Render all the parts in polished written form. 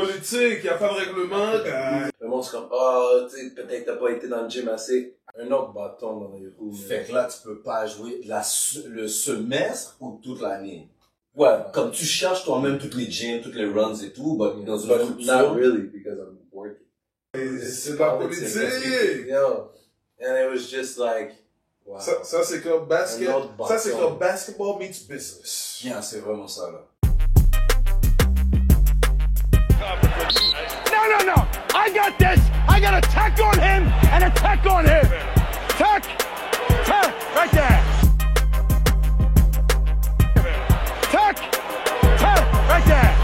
politique, il n'y a pas de règlement. Le monde, c'est comme, ah, tu sais, peut-être t'as pas été dans le gym assez. Un autre bâton dans les roues. Fait que là, tu peux pas jouer le semestre ou toute l'année. Ouais. Comme tu cherches toi-même toutes les gyms, toutes les runs et tout, but dans une But structure. not really, because I'm working. C'est de la politique. Yo. And it was just like, wow. Ça c'est comme basket. Un autre bâton. Ça c'est comme basketball meets business. Bien, c'est vraiment ça, là. No! I got this! I got a tech on him and a tech on him! Tech! Right there! Tech! Right there!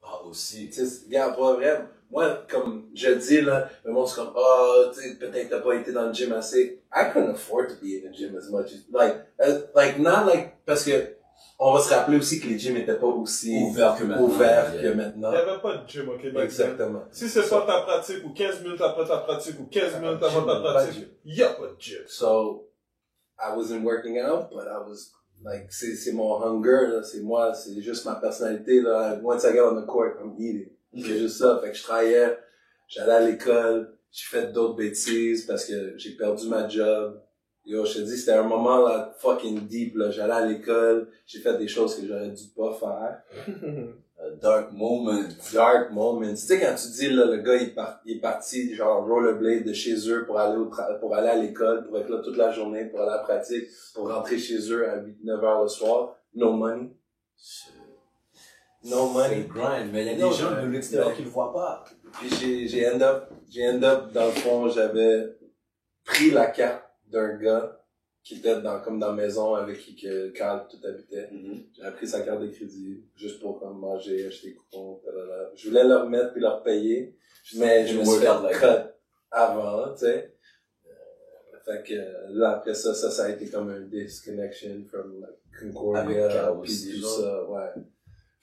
Ah, aussi. Tu sais, regarde, pour vrai, moi, comme je dis, là, le monde, c'est comme, ah, tu sais, peut-être t'as pas été dans le gym assez. I couldn't afford to be in the gym as much as, not like, parce que, on va se rappeler aussi que les gyms étaient pas aussi ouverts que maintenant. Il n'y avait pas de gym au Québec. Exactement. Si c'est pas ta pratique ou 15 minutes après ta pratique ou 15 minutes avant ta pratique, il n'y a pas de gym. So, I wasn't working out, but I was, like, c'est mon hunger, là, c'est moi, c'est juste ma personnalité, là. Once I get on the court, I'm eating. C'est juste ça. Fait que je travaillais, j'allais à l'école, j'ai fait d'autres bêtises parce que j'ai perdu ma job. Yo, je te dis, c'était un moment, là, fucking deep, là. J'allais à l'école, j'ai fait des choses que j'aurais dû pas faire. Dark moment. Dark moments. Tu sais, quand tu dis, là, le gars, il est parti, genre, rollerblade de chez eux pour aller pour aller à l'école, pour être là toute la journée, pour aller à la pratique, pour rentrer chez eux à 8-9 heures le soir. No money. No C'est money. le grind, mais il y a des gens de l'extérieur qui le voient pas. Puis j'ai end up, dans le fond, j'avais pris la carte d'un gars qui était comme dans la maison avec qui que Carl tout habitait. J'avais pris sa carte de crédit, juste pour comme manger, acheter des coupons, talala. Je voulais leur mettre puis leur payer, mais je me suis fait cut avant, tu sais. Fait que là, après ça a été comme un disconnection from like, Concordia, puis tout ça, ouais.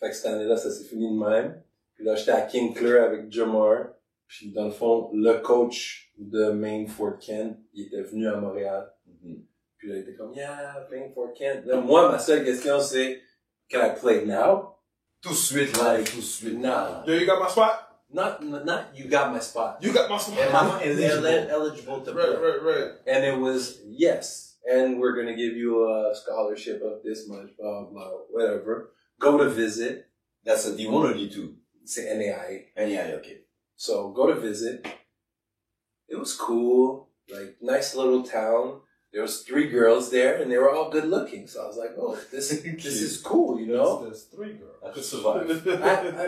Fait que cette année-là, ça s'est fini de même. Puis là, j'étais à King Clear avec Jamar. Puis dans le fond, le coach de Maine Fort Kent, il était venu à Montréal. Puis là, il était comme, yeah, playing for Kent. Là, moi, ma seule question, c'est, can I play now? Tout de suite, là, tout de suite. Nah. Yo, you got my spot? Not you got my spot. You got my spot. Am I eligible to play? Right. And it was, yes. And we're gonna give you a scholarship of this much, blah, blah, whatever. Go to visit. That's a D1 or D2? C'est NAIA. NAIA, okay. So, go to visit. It was cool. Like, nice little town. There was 3 girls there, and they were all good looking. So I was like, oh, this is cool, you know? There's 3 girls. I could survive.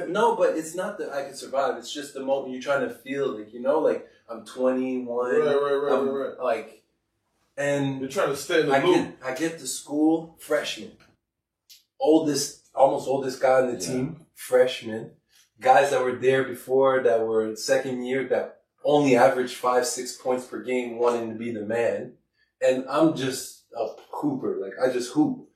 No, but it's not that I could survive. It's just the moment you're trying to feel, like, you know, like, I'm 21. Right. Like, and you're trying to stay in the loop. I get to school, freshman. Almost oldest guy on the team, freshman. Guys that were there before, that were second year, that only averaged 5-6 points per game, wanting to be the man. And I'm just a hooper. Like, I just hoop.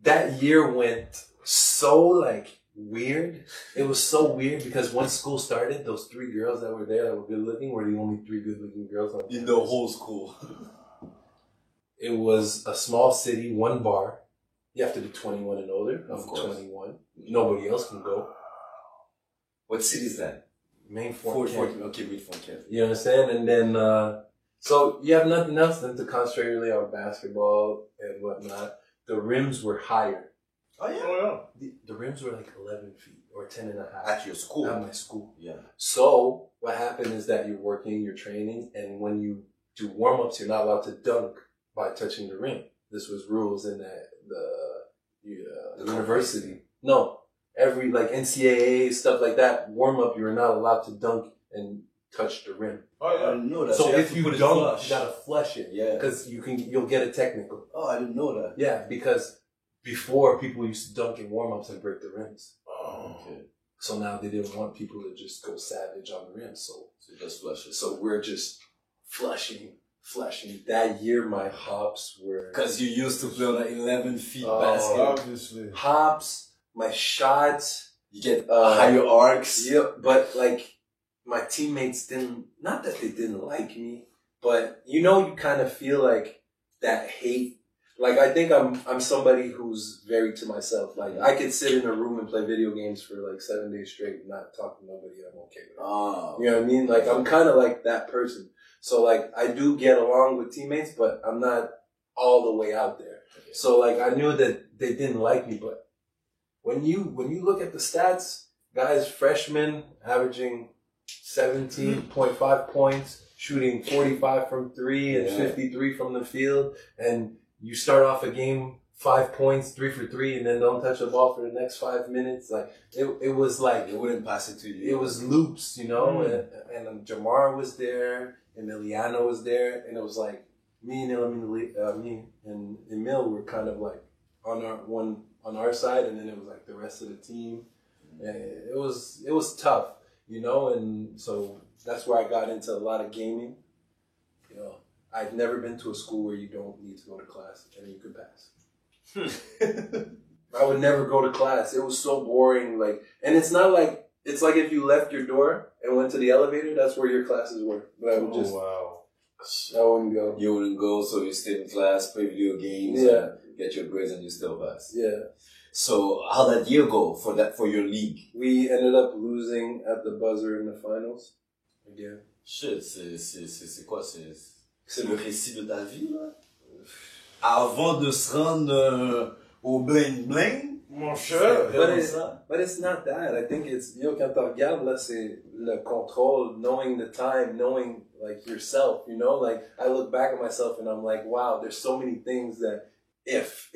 That year went so, like, weird. It was so weird because once school started, those 3 girls that were there that were good looking were the only 3 good looking girls in the whole school. It was a small city, 1 bar. You have to be 21 and older. Of course. 21. Nobody else can go. What city is that? Maine Fort Kent. Okay, Maine Fort Kent. You understand? And then, so you have nothing else than to concentrate really on basketball and whatnot. The rims were higher. Oh, yeah. The rims were like 11 feet or 10 and a half. At your school? At my school. Yeah. So what happened is that you're working, you're training, and when you do warm-ups, you're not allowed to dunk by touching the rim. This was rules in the university. No. Every, like, NCAA, stuff like that, warm-up, you're not allowed to dunk and touch the rim. Oh, yeah. I didn't know that. So if you dunk, you gotta flush it. Yeah. Because you'll get a technical. Oh, I didn't know that. Yeah, because before, people used to dunk in warm-ups and break the rims. Oh, okay. So now they didn't want people to just go savage on the rim, so just flush it. So we're just flushing. That year, my hops were... Because you used to play on an 11 feet basket. Obviously. Hops, my shots. You get higher arcs. Yeah, but like, my teammates didn't, not that they didn't like me, but you know, you kind of feel like that hate. Like, I think I'm somebody who's very to myself. Like, I could sit in a room and play video games for like 7 days straight and not talk to nobody. I'm okay with it. Oh. You know what I mean? Like, I'm kind of like that person. So, like, I do get along with teammates, but I'm not all the way out there. Okay. So, like, I knew that they didn't like me, but when you look at the stats, guys, freshmen averaging 17.5 points, shooting 45 from three and 53 from the field, and you start off a game 5 points, 3 for 3, and then don't touch the ball for the next 5 minutes. Like it was like They wouldn't pass it to you. it was loops, you know. And Jamar was there, Emiliano was there, and it was like me and Emil were kind of like on our side, and then it was like the rest of the team. And it was tough, you know, and so that's where I got into a lot of gaming. You know, I've never been to a school where you don't need to go to class and you could pass. I would never go to class. It was so boring. Like, and it's not like, it's like if you left your door and went to the elevator, that's where your classes were. But I would just, I wouldn't go. You wouldn't go, so you stayed in class, play video games, get your grades, and you still pass. Yeah. So how did that year go for your league? We ended up losing at the buzzer in the finals. Again. Shit, c'est quoi? C'est le récit de ta vie, là? Avant de se rendre au bling bling? Mon cher. But it's not that. I think it's, quand tu regardes, là, c'est le contrôle, knowing the time, knowing, like, yourself, you know? Like, I look back at myself and I'm like, wow, there's so many things that if,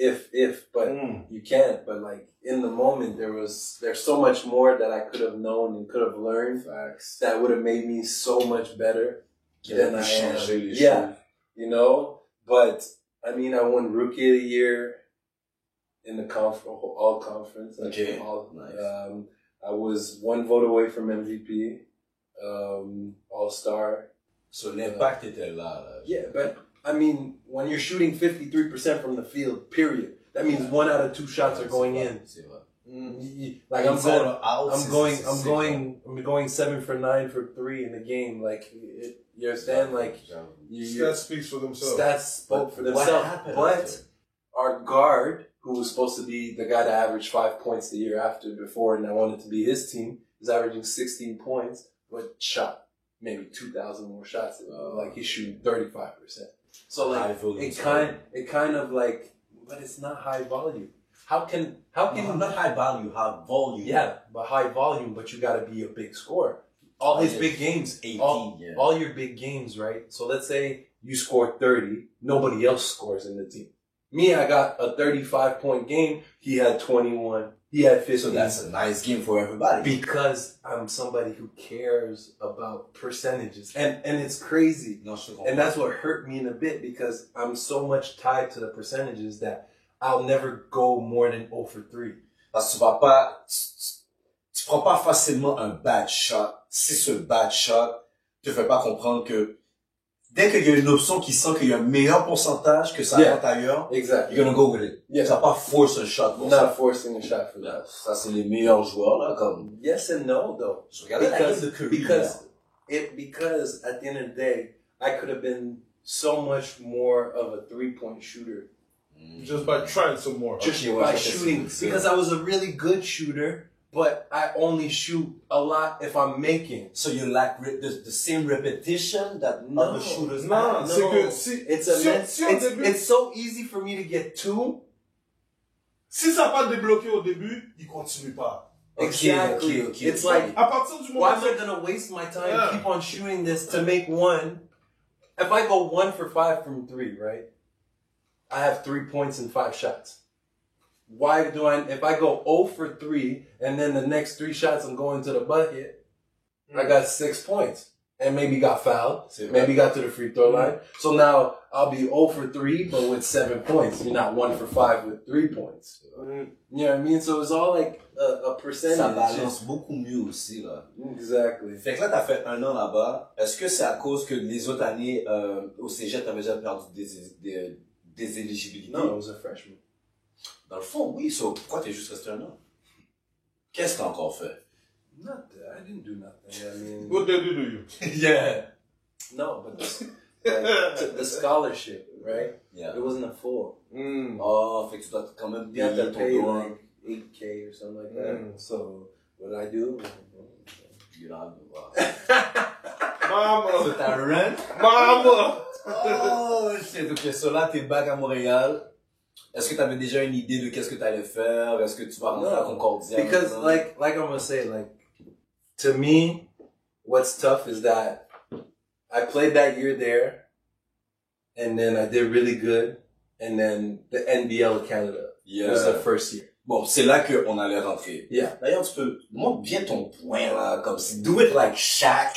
but you can't. But, like, in the moment, there's so much more that I could have known and could have learned. Facts. That would have made me so much better than I am. Yeah. You know? But, I mean, I won Rookie of the Year in the all conference. Okay. Nice. I was 1 vote away from MVP, All-Star. So l'impact était là. Yeah, but I mean, when you're shooting 53% from the field, period, that means 1 out of 2 shots are going in. Like I'm going 7 for 9 for 3 in the game. Like you understand? Like Stats speaks for themselves. Stats spoke for themselves. But our guard, who was supposed to be the guy that averaged 5 points the year before, and I wanted to be his team, is averaging 16 points, but shot maybe 2,000 more shots. Like he's shooting 35%. So like it kind of like, but it's not high volume. How can not high value, high volume? Yeah, but high volume, but you got to be a big scorer. All his big games, 18, all your big games, right? So let's say you score 30, nobody else scores in the team. Me, I got a 35-point game. He had 21. He had 15. So that's a nice game for everybody. Because I'm somebody who cares about percentages. And it's crazy. And that's what hurt me in a bit, because I'm so much tied to the percentages that I'll never go more than 0 for 3. Parce que tu prends pas facilement un bad shot. Si ce bad shot te fait pas comprendre que dès qu'il y a une option qui sent qu'il y a un meilleur pourcentage que ça rentre ailleurs, exactly. You're gonna go with it. Yeah. Tu vas pas force un shot pour Not ça. forcing a shot for that. Ça, c'est les meilleurs joueurs, là, comme. Yes and no, though. Because at the end of the day, I could have been so much more of a 3-point shooter. Just by trying some more. Just by shooting. Because I was a really good shooter, but I only shoot a lot if I'm making. So you lack the same repetition that other shooters have? No. It's so easy for me to get 2. Si ça pas débloqué au début, il continue pas. Exactly. Okay. It's like, à partir du moment why am I going to waste my time keep on shooting this to make 1? If I go 1 for 5 from 3, right? I have 3 points and 5 shots. Why if I go 0 for 3 and then the next 3 shots I'm going to the bucket, I got 6 points and maybe got fouled, maybe got to the free throw line. So now I'll be 0 for 3 but with 7 points. You're not 1 for 5 with 3 points. You know what I mean? So it's all like a percentage. Ça balance beaucoup mieux aussi, là. Exactly. Fait que là, t'as fait 1 an là-bas. Est-ce que c'est à cause que les autres années, au cégep, t'avais déjà perdu des éligibilités? No, I was a freshman. Dans le fond, oui. So, pourquoi t'es juste resté 1 an? Qu'est-ce que t'as encore fait? I didn't do nothing. I mean, What did they do to you? Yeah. No, but like, the scholarship, right? Yeah. It wasn't a full. Oh, fait que tu dois quand même You have payer to ton pay droit. like 8K or something like that. So what did I do? You don't have to voir. Mama! C'est ta rent? Mama! Oh, shit. Ok, so là, t'es back à Montréal. Est-ce que t'avais déjà une idée de qu'est-ce que t'allais faire? Est-ce que tu vas rentrer à Concordia? Because maintenant? like I'm gonna say, like, to me, what's tough is that I played that year there, and then I did really good, and then the NBL Canada was the first year. Bon, c'est là qu'on allait rentrer. Yeah. D'ailleurs, tu peux montre bien ton point, là, comme si, do it like Shaq.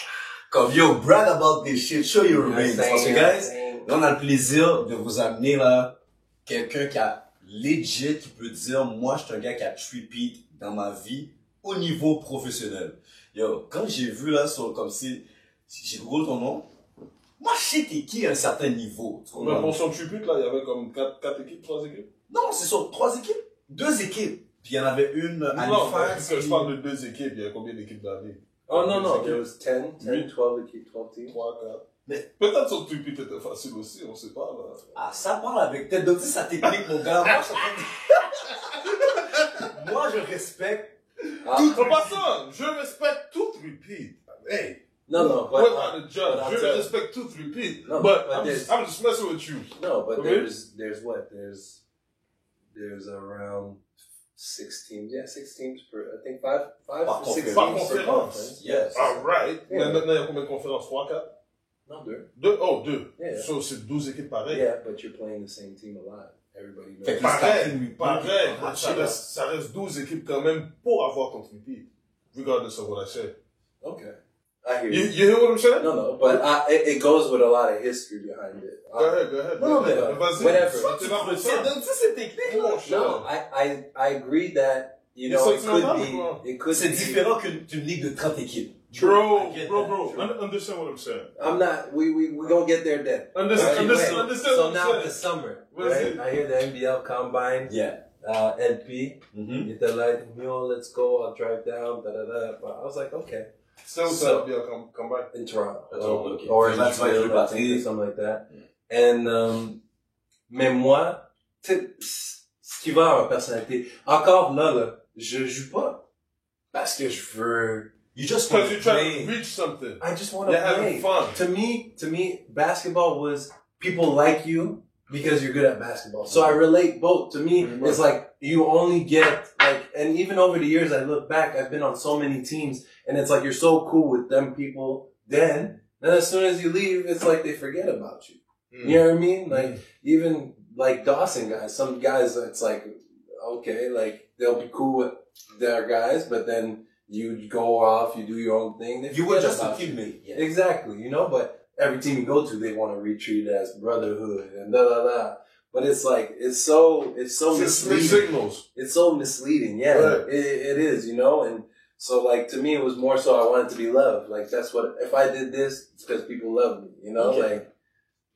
Comme, yo, brag about this shit, show your rings. Parce que, guys, là, on a le plaisir de vous amener, là, quelqu'un qui a legit, qui peut dire, moi, je suis un gars qui a three-peat dans ma vie au niveau professionnel. Yo, quand j'ai vu, là, sur, comme si j'ai googlé ton nom, moi, je sais t'es qui à un certain niveau. Mais pour son tribute, là, il y avait comme 4 équipes, 3 équipes? Non, c'est sur 3 équipes. 2 équipes. Puis il y en avait une à Non, l'hiver. parce que je parle de 2 équipes, il y a combien d'équipes dans la ligue? Oh no, there was 10, 8. 12 teams. 3, 4. Mais- Peut-être son tribute était facile aussi, on sait pas, là. Ah, ça parle avec tête d'audience, sa technique, mon gars. Moi, moi, je respecte. En passant, je respecte tout repeat. Hey, No, we're but not a judge. but Je I'm respect tout repeat. No, but but I'm just messing with you. no, but Okay. there's what? There's around 6 teams. Yeah, 6 teams per. I think 5 Par or 6 Par teams per conférence. conference. Yes. Alright. Yeah. Maintenant, il y a combien de conférences? 3, 4? No, 2. 2? Oh, 2. Yeah. So, c'est 12 équipes pareilles. Yeah, but you're playing the same team a lot. Everybody knows. Fait que- Pareil. Ah, Ça reste 12 équipes quand même pour avoir ton repeat. Regardless of what I said. Okay, I hear You you. hear what I'm saying? No, but it goes with a lot of history behind it. Go ahead. Non, mais- Vas-y. Whatever. C'est pas pour ça. C'est technique. Mon cher. No, I agree that you Yes, know it's not bad, it could C'est be. différent qu'une ligue de 30 équipes. Bro, I get bro. that. Understand what I'm saying. I'm not. We gonna get there then. Understand Right? what So I'm now saying. the summer, What is right? it? I hear the NBL Combine. Yeah. LP. Mm-hmm. They're like, let's go. I'll drive down. Da da da. But I was like, okay. So, come back. In Toronto. Oh, okay. Or So that's why Nashville, you're I think, or something like that. And, mais moi, tu sais, ce qui va à ma personnalité, encore là, je joue pas parce que je veux. You just Because want you're to trying to play. reach something. I just want to You're play. having fun. To me, basketball was people like you because you're good at basketball. So I relate both. To me, it's like you only get like, and even over the years, I look back, I've been on so many teams, and it's like you're so cool with them people. Then as soon as you leave, it's like they forget about you. You know what I mean? Like even like Dawson guys, some guys, it's like okay, like they'll be cool with their guys, but then you go off, you do your own thing. They You were forget just a about you. teammate. Yeah. Exactly, you know, but every team you go to, they want to retreat as brotherhood and da da da. But it's like, it's so It's misleading. signals. It's so misleading. Yeah, Right. it is, you know, and so like to me, it was more so I wanted to be loved. Like that's what, if I did this, it's because people love me, you know, Okay. like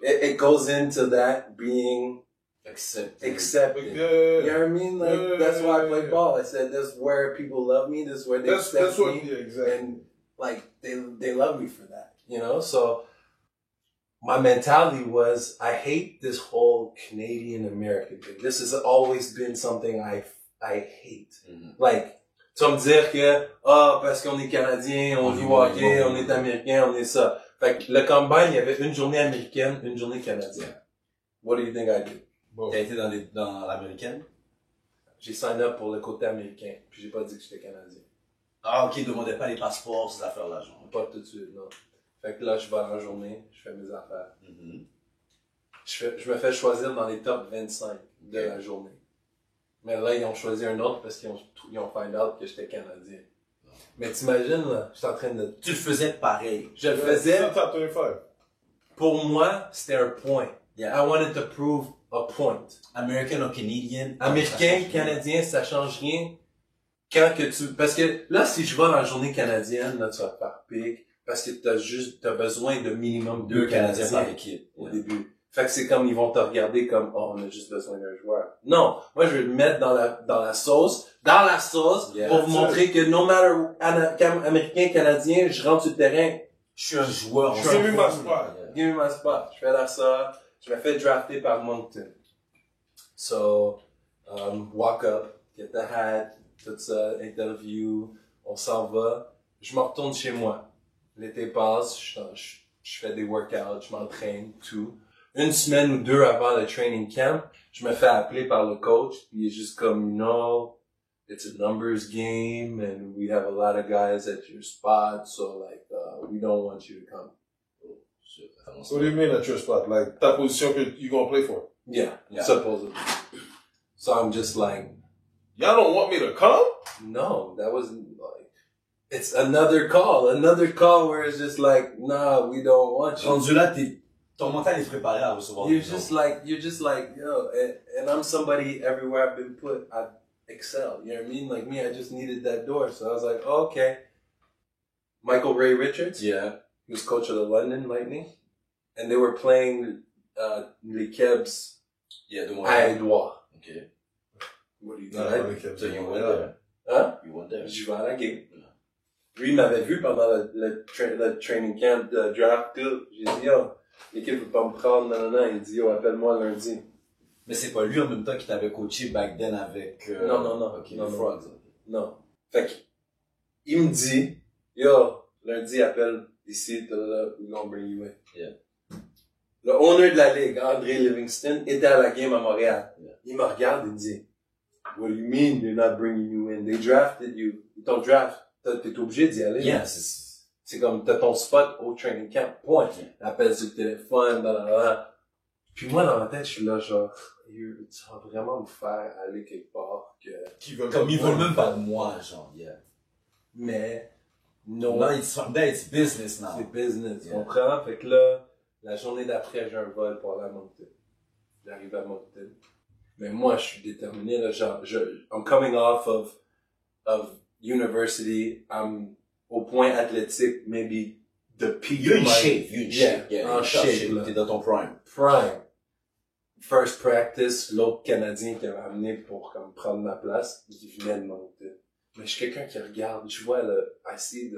it goes into that being accepted. You know what I mean? Like that's why I play ball. I said this is where people love me. This is where they accept That's what, me. yeah, exactly. And like they love me for that, you know. So my mentality was I hate this whole Canadian American thing. This has always been something I hate. Mhm. Like tu vas me dire que parce qu'on est Canadien, on joue au hockey, on est Américain, on est ça. Fait que le combine, il y avait une journée américaine, une journée canadienne. What do you think I did? Bon. T'as été dans l'américaine? J'ai sign up pour le côté américain, puis j'ai pas dit que j'étais Canadien. Ah, ok, demandez pas les passeports, ces affaires-là, genre. Pas tout de suite, non. Fait que là, je vais à la journée, je fais mes affaires. Mhm. Je me fais choisir dans les top 25 de la journée. Mais là, ils ont choisi un autre parce qu'ils ont find out que j'étais Canadien. Mais t'imagines, là, j'étais en train de... Tu le faisais pareil. Je le faisais, Top 25. pour moi, c'était un point. Yeah. I wanted to prove a point. American ou Canadian. Américain, Canadien, ça change rien. Quand que tu... Parce que là, si je vais dans la journée canadienne, là, tu vas te faire pique. Parce que t'as besoin de minimum 2 Canadiens par équipe. au début. Fait que c'est comme, ils vont te regarder comme, oh, on a juste besoin d'un joueur. Non. Moi, je vais le mettre dans la sauce, Yeah. pour vous montrer que no matter Américain, Canadien, je rentre sur le terrain. Je suis un joueur. Je suis mis ma spot. give me my spot. Je fais là ça. Je me fais drafter par Moncton. So, walk up, get the hat, tout ça, interview, on s'en va. Je me retourne chez moi. L'été passe, je fais des workouts, je m'entraîne, tout. Une semaine ou deux avant le training camp, je me fais appeler par le coach, puis il est juste comme, you know, it's a numbers game, and we have a lot of guys at your spot, so like, we don't want you to come. What do you mean at your spot? Like, ta position que you gonna play for? Yeah, supposedly. So I'm just like, Y'all don't want me to come? no, that wasn't like, it's another call where it's just like, nah, we don't want you. Rendu là, ton mental est préparé à recevoir You're just like, yo, and I'm somebody everywhere I've been put, I excel. You know what I mean? Like me, I just needed that door. So I was like, oh, okay. Michael Ray Richards. Yeah. He was coach of the London Lightning. And they were playing, les Kebs Yeah, de à Montréal. Edouard. Okay. What do you No, think? no, they kept So you saying, went yeah. there. Hein? You went there. Je vais à la game. Lui, il m'avait vu pendant le training camp de draft, tout. J'ai dit, yo, l'équipe veut pas me prendre, non. Il dit, yo, appelle-moi lundi. Mais c'est pas lui en même temps qui t'avait coaché back then avec... Non. Ok, Non, les non. Frogs. Non. Fait que, il me dit, yo, lundi, appelle ici, we're gonna bring you in. Yeah. Le owner de la ligue, André Livingston, était à la game à Montréal. Yeah. Il me regarde et me dit, what do you mean they're not bringing you in? They drafted you. Ils t'ont draft. T'es obligé d'y aller. Yeah, C'est comme, t'as ton spot au training camp. Point. Appelle sur le téléphone, blablabla. Puis moi, dans ma tête, je suis là, genre, tu vas vraiment me faire aller quelque part que... Qui veulent Comme ils pas veulent même pas de moi, genre, yeah. Mais, non. Now it's from there, it's business now. C'est business, tu Yeah. comprends? Fait que là, la journée d'après, j'ai un vol pour aller à Moncton. J'arrive à Moncton. Mais moi, je suis déterminé, là, genre, I'm coming off of university, I'm au point athlétique, maybe the peak You're of in my- shape, you're in shape. Yeah, en in top shape, là. T'es dans ton prime. Prime. First practice, l'autre Canadien qui avait amené pour comme prendre ma place, il venait de Moncton. Mais je suis quelqu'un qui regarde, je vois I see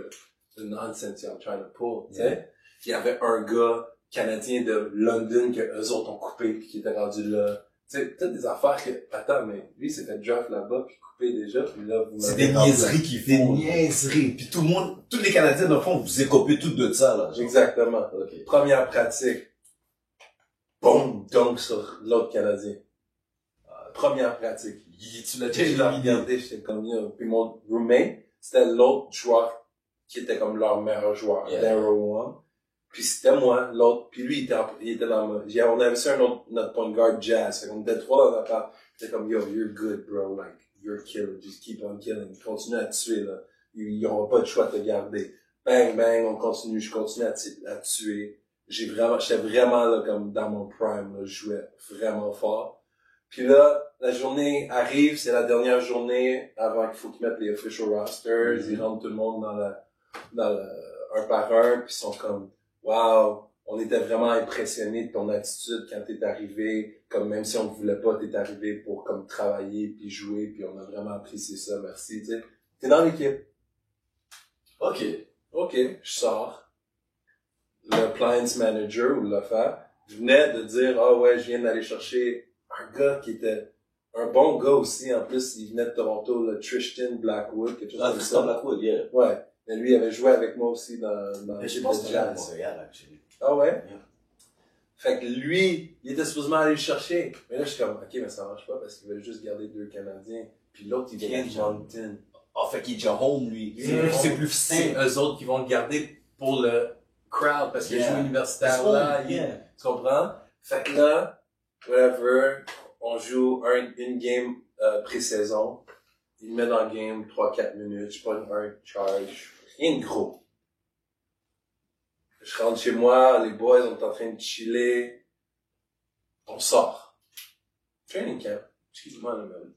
the nonsense I'm trying to pull, tu sais. Il y avait un gars canadien de London que eux autres ont coupé puis qui était rendu là. Tu sais, peut-être des affaires que, attends, mais lui s'est fait draft là-bas puis coupé déjà puis là, vous C'est m'avez des remplacé. niaiseries qu'ils font. Des niaiseries. Puis tout le monde, tous les Canadiens, dans le fond, vous écopez toutes de ça, là. genre. Exactement. Ok. Première pratique. Boum, dunk sur l'autre Canadien. Première pratique. Tu l'as J'ai déjà regardé, j'étais comme, yo. Puis mon roommate, c'était l'autre joueur qui était comme leur meilleur joueur, Yeah. Darrow One. Puis c'était moi, l'autre. Puis lui, il était dans on avait aussi notre point guard Jazz. Fait qu'on était trois dans la part. C'était comme, yo, you're good, bro. Like, you're a killer. Just keep on killing. Continue à tuer, là. Ils n'auront pas de choix de te garder. Bang, bang, on continue. Je continue à tuer. J'étais vraiment, là, comme dans mon prime, là. Je jouais vraiment fort. Puis là, la journée arrive, c'est la dernière journée avant qu'il faut qu'ils mettent les official rosters. Ils rentrent tout le monde dans un par un, puis ils sont comme, wow, on était vraiment impressionnés de ton attitude quand t'es arrivé, comme même si on ne voulait pas, t'es arrivé pour comme travailler puis jouer, puis on a vraiment apprécié ça, merci, tu sais. T'es dans l'équipe. Ok. Ok, je sors. Le Plans Manager ou l'affaire venait de dire, ah ouais, je viens d'aller chercher un gars qui était un bon gars aussi, en plus, il venait de Toronto, le Tristan Blackwood, quelque chose Ah, comme Tristan ça. Blackwood, yeah. Ouais. Mais lui, il avait joué avec moi aussi dans Je l'équipe pense de que c'est à Jazz. Montréal, actually. Ah ouais? Yeah. Fait que lui, il était supposément aller le chercher. Mais là, je suis comme, ok, mais ça marche pas parce qu'ils veulent juste garder deux Canadiens. Puis l'autre, il vient de Moncton. Oh, fait qu'il est déjà home, lui. C'est plus C'est eux autres qui vont le garder pour le crowd parce qu'il Yeah. joue universitaire It's home, là. yeah. Tu comprends? Fait que là, whatever, on joue une game pré-saison. Il me met dans le game 3-4 minutes, je prends un charge. Rien de gros. Je rentre chez moi, les boys, on est en train de chiller. On sort. Training camp. Excuse-moi, là, même.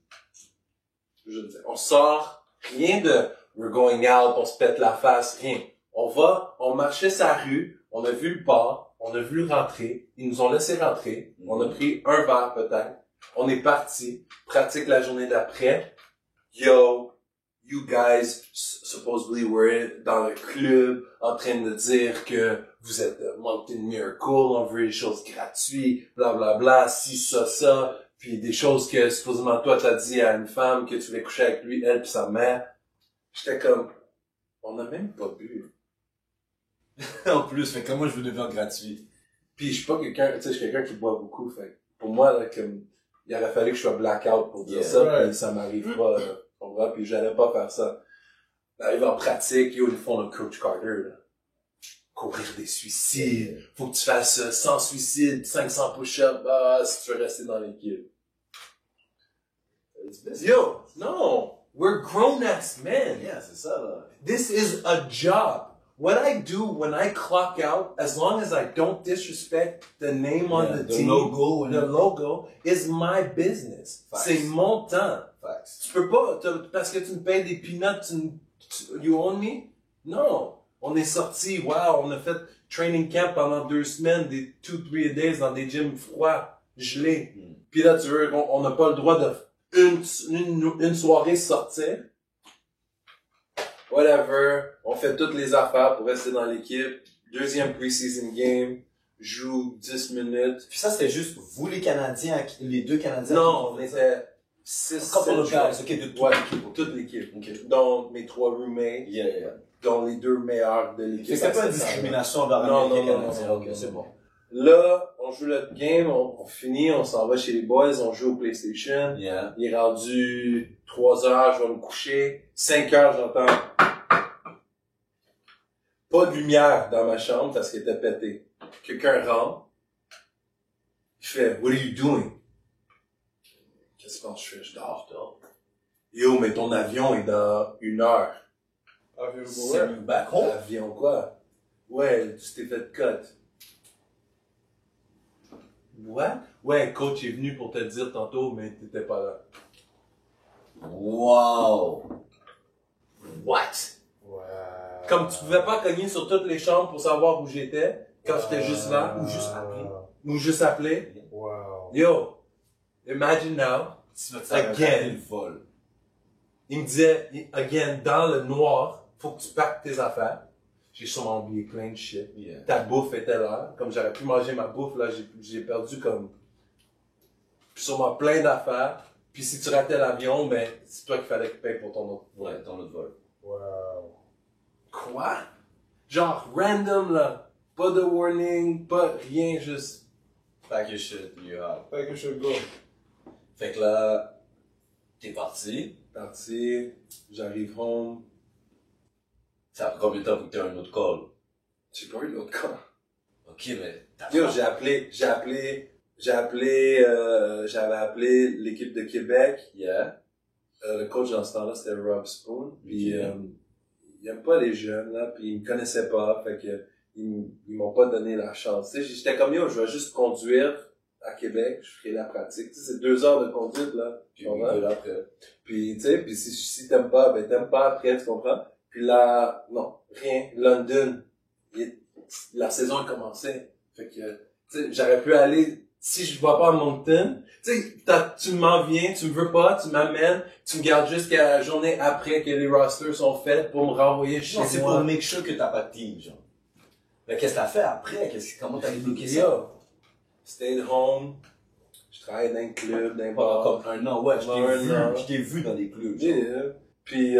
Je veux dire, on sort. Rien de we're going out, on se pète la face, rien. On marchait sa rue, on a vu le bar, on a vu rentrer, ils nous ont laissé rentrer, on a pris un verre peut-être, on est parti, pratique la journée d'après. Yo, you guys supposedly were dans le club en train de dire que vous êtes Moncton Miracle, on veut des choses gratuites, bla bla bla, ci, ça, puis des choses que supposément toi t'as dit à une femme que tu voulais coucher avec lui, elle puis sa mère. J'étais comme, on a même pas bu. En plus, fait que moi, je veux devenir gratuit. Puis je suis pas quelqu'un, tu sais, je suis quelqu'un qui boit beaucoup, fait pour moi, là, comme, il aurait fallu que je sois blackout pour dire ça, right. puis ça m'arrive pas, là, tu comprends, puis j'allais pas faire ça. J'arrive en pratique, yo, ils font le Coach Carter, là. Courir des suicides, faut que tu fasses 100 suicides, 500 push-ups, si tu veux rester dans l'équipe. Yo, no, we're grown-ass men. Yeah, c'est ça, là. This is a job. What I do when I clock out, as long as I don't disrespect the name on the team, the logo is my business. Facts. C'est mon temps. Facts. Tu peux pas, parce que tu me payes des peanuts, you own me? Non. On est sorti, wow, on a fait training camp pendant 2 semaines, des 2-3 days dans des gyms froids, gelés. Puis là, tu veux, on n'a pas le droit de une soirée sortir. Whatever, on fait toutes les affaires pour rester dans l'équipe. Deuxième preseason game, joue 10 minutes. Puis ça, c'était juste vous, les Canadiens, les 2 Canadiens? Non, on était 6, Couple of guys, ok, de toute l'équipe. toute l'équipe. Ok. Dont mes 3 roommates, Yeah. dont les 2 meilleurs de Fait l'équipe. que c'était pas une discrimination envers Non, les non, Canadiens. non, Ok, non. c'est bon. Là, on joue notre game, on finit, on s'en va chez les boys, on joue au PlayStation. Yeah. Il est rendu 3 heures, je vais me coucher. 5 heures, j'entends pas de lumière dans ma chambre parce qu'elle était pétée. Quelqu'un rentre. Il fait, what are you doing? Qu'est-ce que je fais? Je dors. Yo, mais ton avion est dans 1 heure. Send you back home? Avion quoi? Ouais, tu t'es fait cut. What? Ouais, coach est venu pour te le dire tantôt, mais t'étais pas là. Wow. What? Comme tu pouvais pas cogner sur toutes les chambres pour savoir où j'étais, quand j'étais juste là, ou juste appeler. Wow. Yo, imagine now, again, le vol. il me disait, again, dans le noir, faut que tu packes tes affaires. J'ai sûrement oublié plein de shit. Yeah. Ta bouffe était là. Comme j'aurais pu manger ma bouffe, là, j'ai perdu comme, sûrement plein d'affaires. Puis si tu ratais l'avion, ben, c'est toi qu'il fallait que tu payes pour ton autre. Ouais, ton autre vol. Wow. Quoi? Genre, random, là. Pas de warning, pas rien, juste. Pack your shit, you're out. Fait que je go. Fait que là, t'es parti. Parti, j'arrive home. Ça a pris combien de temps pour que t'aies un autre call? J'ai pas eu l'autre cas. Ok, mais t'as Yo, j'avais appelé l'équipe de Québec. Yeah. Le coach dans ce temps-là, c'était Rob Spoon. Puis, Ok. il aime pas les jeunes, là, puis il me connaissait pas, fait que, ils m'ont pas donné la chance. Tu sais, j'étais comme, yo, je vais juste conduire à Québec, je ferai la pratique. Tu sais, c'est 2 heures de conduite, là. Puis Tu comprends? après. Puis, tu sais, puis si t'aimes pas, ben t'aimes pas après, tu comprends? Puis là, non, rien. London, la saison a commencé. Fait que, tu sais, j'aurais pu aller, si je vois pas à Moncton, tu sais, tu m'en viens, tu me veux pas, tu m'amènes, tu me gardes jusqu'à la journée après que les rosters sont faits pour me renvoyer chez Non, c'est moi. pour make sure que t'as pas de team, genre. Mais qu'est-ce que t'as fait après? Comment t'as débloqué ça? Yo, stayed home, je travaillais dans un club, dans un bar. Comme un an, ouais, je t'ai vu dans des clubs, genre. Yeah. Puis,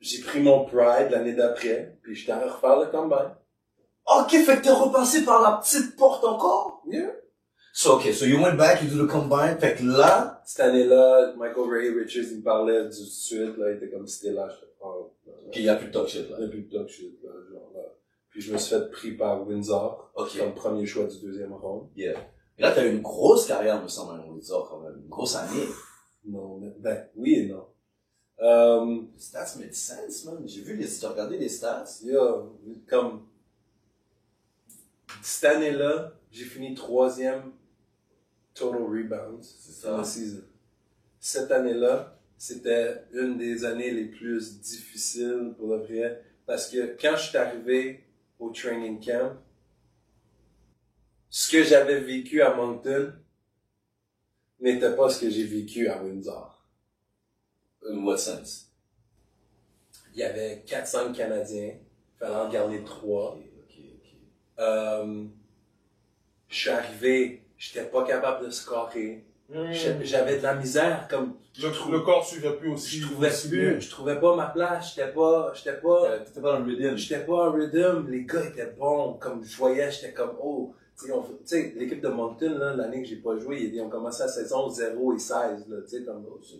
j'ai pris mon Pride l'année d'après, puis j'étais allé refaire le combine. Ok, fait que t'es repassé par la petite porte encore? Yeah. So you went back, you do the combine, fait que là, Cette année-là, Michael Ray Richards, il me parlait du suite, là, il était comme, c'était là, je fais, oh, là, là. qu'il y a plus de talk shit, Il là. n'y a plus de talk shit, là, genre, là. Puis je me suis fait pris par Windsor, Ok. comme premier choix du 2e round. Yeah. Et là, t'as eu une grosse carrière, me semble, on dit ça, quand même. Une grosse année. Non, mais, ben, oui et non. Les stats made sense, man. J'ai regardé les stats. Yo, comme, cette année-là, j'ai fini 3e total rebounds. C'est ça. La season. Cette année-là, c'était une des années les plus difficiles pour le vrai. Parce que quand je suis arrivé au training camp, ce que j'avais vécu à Moncton n'était pas ce que j'ai vécu à Windsor. In what sense? il y avait 4-5 Canadiens. Il fallait en garder 3. Je suis arrivé, j'étais pas capable de scorer. J'avais de la misère, comme... Le corps suivait plus aussi. Je trouvais pas ma place, j'étais pas dans le rhythm. J'étais pas en rhythm, les gars étaient bons, comme je voyais, j'étais comme, oh, tu sais, l'équipe de Moncton, là, l'année que j'ai pas joué, ils ont commencé la saison 0 et 16, là, tu sais, comme, tu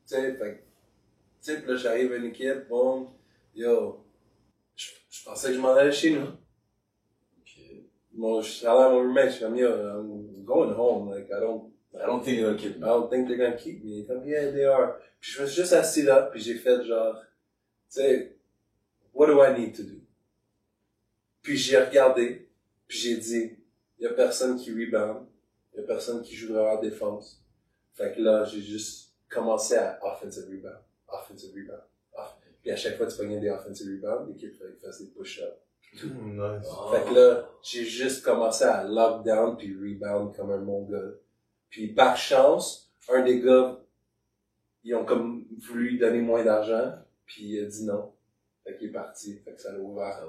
sais, puis là, j'arrive à une équipe, bon, yo, je pensais que je m'en allais chez nous. Bon, je suis allé à mon roommate, je suis comme, yo, I'm going home, like, I don't think they're gonna keep me. Comme, yeah, they are. Puis je me suis juste assis là, puis j'ai fait genre, tu sais, what do I need to do? Puis j'ai regardé, puis j'ai dit, y a personne qui rebound, y a personne qui joue en défense. Fait que là, j'ai juste commencé à offensive rebound. Puis à chaque fois que tu pognais des offensive rebounds, l'équipe faisait des push-ups. Nice. Fait que là, j'ai juste commencé à lock down puis rebound comme un mongol. Puis par chance, un des gars, ils ont comme voulu lui donner moins d'argent, puis il a dit non. Fait qu'il est parti. Fait que ça l'a ouvert.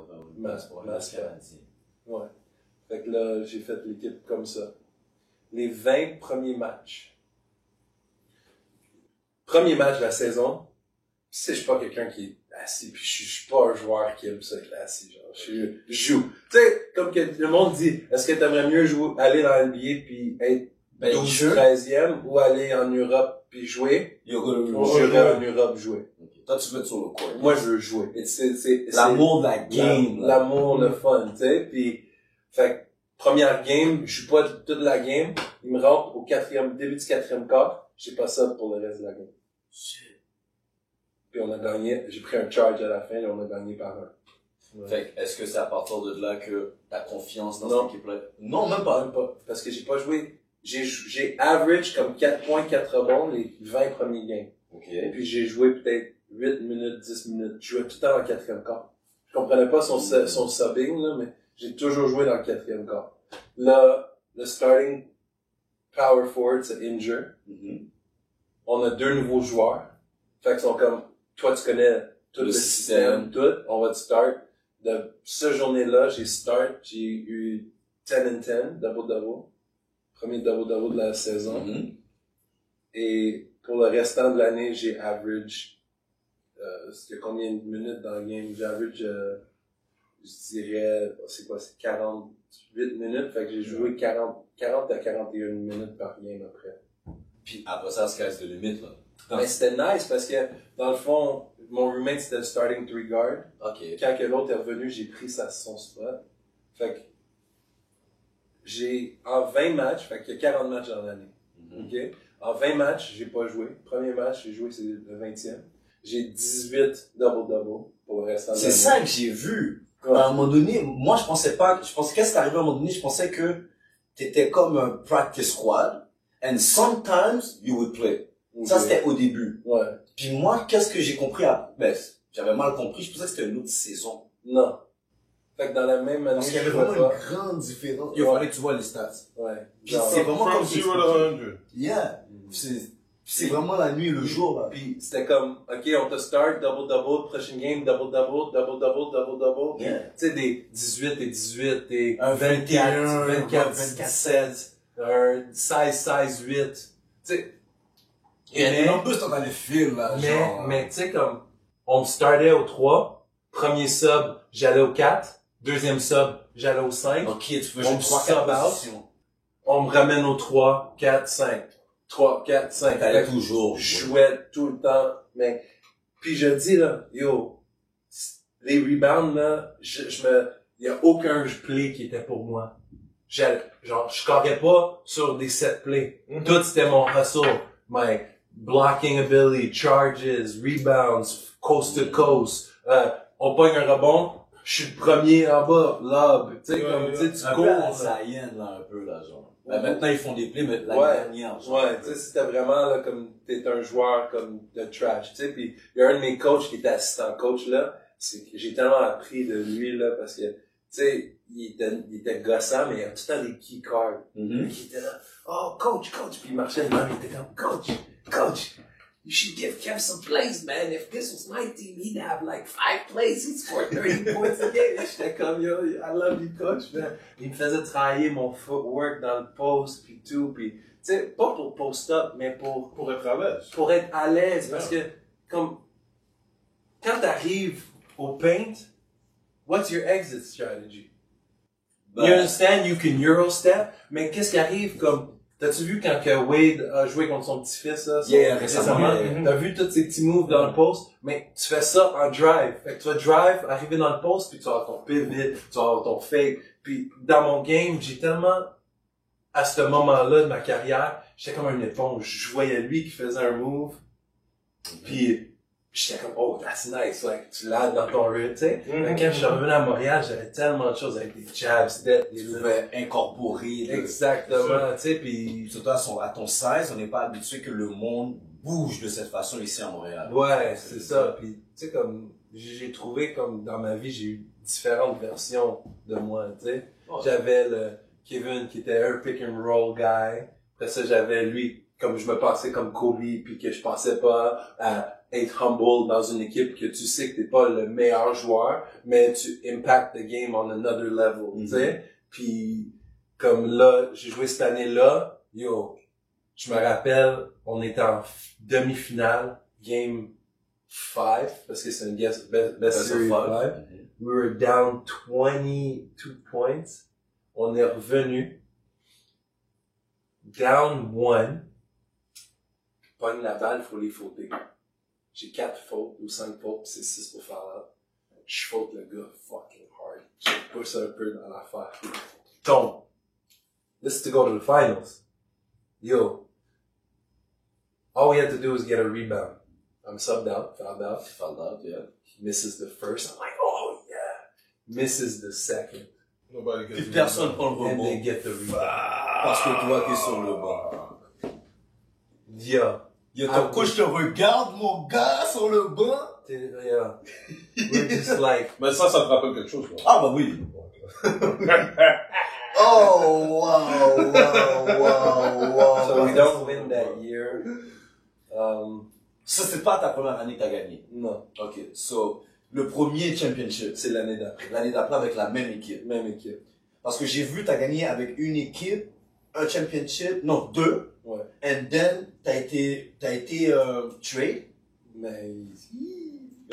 Ouais. Fait que là, j'ai fait l'équipe comme ça. Les 20 premiers matchs. Premier match de la saison, tu sais, je suis pas quelqu'un qui est assis, puis je suis pas un joueur qui aime ça être assis, genre, je joue. Tu sais, comme que le monde dit, est-ce que t'aimerais mieux aller dans la NBA puis être 12-13e ou aller en Europe puis jouer? J'irais en Europe jouer. Okay. Toi, tu veux être sur le court. Moi, je veux jouer. L'amour de la game. L'amour, le fun, tu sais, puis, fait première game, je suis pas toute la game, il me rentre au début du 4e quart, j'ai pas ça pour le reste de la game. Puis on a gagné, j'ai pris un charge à la fin et on a gagné par 1. Ouais. Fait est-ce que c'est à partir de là que ta confiance dans cette équipe-là? Non, même pas. Parce que j'ai pas joué. J'ai average comme 4 points, 4 rebonds les 20 premiers games. Okay. Puis j'ai joué peut-être 8 minutes, 10 minutes. Je jouais tout le temps dans le 4e quart. Je comprenais pas son subbing, là, mais j'ai toujours joué dans le 4e quart. Là, le starting power forward s'est injured. On a 2 nouveaux joueurs. Fait qu'ils sont comme, toi tu connais tout le système, tout, on va te start. De ce journée-là, j'ai eu 10-10, double-double. Premier double-double de la saison. Et pour le restant de l'année, j'ai average, c'était combien de minutes dans le game? J'ai average, je dirais, c'est 48 minutes, fait que j'ai joué 40 à 41 minutes par game après. Puis après ça, sky's the limit, là. Mais c'était nice parce que, dans le fond, mon roommate c'était le starting 3 guard. Okay. Quand que l'autre est revenu, j'ai pris son spot. Fait que, en 20 matchs, fait qu'il y a 40 matchs dans l'année. OK? En 20 matchs, j'ai pas joué. Premier match, j'ai joué, c'est le 20e. J'ai 18 double-double pour le restant de l'année. C'est ça que j'ai vu. Ouais. À un moment donné, moi, je pensais qu'est-ce qui est arrivé à un moment donné, je pensais que t'étais comme un practice squad, and sometimes you would play. Okay. Ça, c'était au début. Ouais. Puis moi, qu'est-ce que j'ai compris j'avais mal compris, je pensais que c'était une autre saison. Non. Fait que dans la même année, parce qu'il y avait vraiment une grande différence. Il fallait que tu vois les stats. Ouais. Puis c'est vraiment comme Yeah. C'est vraiment la nuit et le jour, là. Puis c'était comme, OK, on te start, double-double, prochaine game, double-double, double-double, double-double. Yeah. Tu sais, des 18 et 18, des un 24, 16, un 16, 8. Tu sais, et en plus, t'en as les fils, là. Mais tu sais, comme, on me startait au 3, premier sub, j'allais au 4, deuxième sub, j'allais au 5. OK, tu fais juste 3-4 positions. On me ramène au 3, 4, 5. 3, 4, 5. T'allais toujours. Je jouais tout le temps, mais, puis je dis, là, yo, les rebounds, là, y a aucun play qui était pour moi. Je carrais pas sur des set plays. Tout c'était mon hustle. My blocking ability, charges, rebounds, coast to coast. On pogne un rebond, je suis le premier en bas, lob. Tu sais, comme, tu cours. Un peu à là, un peu, là, genre. Maintenant, ils font des plays, mais la dernière, genre. Ouais, tu sais, c'était vraiment, là, comme, t'es un joueur, comme, de trash, tu sais, pis il y a un de mes coachs qui était assistant coach, là, j'ai tellement appris de lui, là, parce que, tu sais, il était gossant, mais il y a tout le temps des key cards. Il était là, oh, coach, puis il marchait devant, il était comme, coach. you should give Kev some plays, man. If this was my team, he'd have like 5 plays. He'd score 30 points a game. J'étais comme, yo, I love you, coach, man. Il me faisait travailler mon footwork dans le post, pis tout, pis, tu sais, pas pour post-up, mais Pour être à l'aise. pour être à l'aise, parce que, comme, quand t'arrives au paint, what's your exit strategy? You understand, you can Eurostep, mais qu'est-ce qui arrive, comme, t'as-tu vu quand que Wade a joué contre son petit-fils, là? Récemment. T'as vu tous ces petits moves dans le post, mais tu fais ça en drive. Fait que tu vas drive, arriver dans le post, puis tu vas avoir ton pivot, tu vas avoir ton fake. Puis dans mon game, j'ai tellement, à ce moment-là de ma carrière, j'étais comme une éponge. Je voyais lui qui faisait un move, puis j'étais comme, oh, that's nice, like, tu l'as dans ton rythme, tu sais. Quand je suis revenu à Montréal, j'avais tellement de choses avec des jabs, des Tu pouvais incorporer. exactement, tu sais, puis Surtout à ton size, on n'est pas habitué que le monde bouge de cette façon ici à Montréal. ouais, c'est ça. Puis, tu sais, comme, j'ai trouvé comme dans ma vie, j'ai eu différentes versions de moi, tu sais. J'avais le Kevin qui était un pick and roll guy. Après ça, j'avais lui, comme je me pensais comme Kobe, puis que je pensais pas à être humble dans une équipe que tu sais que t'es pas le meilleur joueur, mais tu impact the game on another level, tu sais. Puis, comme là, j'ai joué cette année-là, yo, je me rappelle, on était en demi-finale, game 5, parce que c'est une best series 5. We were down 22 points. On est revenu. Down 1. Pogne la balle, faut les fauter. J'ai 4 fautes ou 5 fautes, pis c'est 6 pour faire là. Je faute le gars fucking hard. Je pousse un peu dans l'affaire. Tombe. This is to go to the finals. Yo. All we had to do was get a rebound. I'm subbed out, fouled out, yeah. He misses the first. I'm like, oh yeah. Misses the second. Nobody gets Puis personne prend le And they rebond. get the rebound. Parce que toi, t'es sur le banc. Yeah. Yo, ton coach te regarde, mon gars, sur le banc. Yeah. We're just like, Mais ça te rappelle quelque chose, quoi. Ah, bah oui. Oh, wow. so we don't win that year. Ça, c'est pas ta première année que t'as gagné. Non. Ok, so, le premier championship, C'est l'année d'après. l'année d'après avec la même équipe. Même équipe. Parce que j'ai vu, t'as gagné avec une équipe, un championship, non, 2. Ouais. And then, t'as été trade. Mais,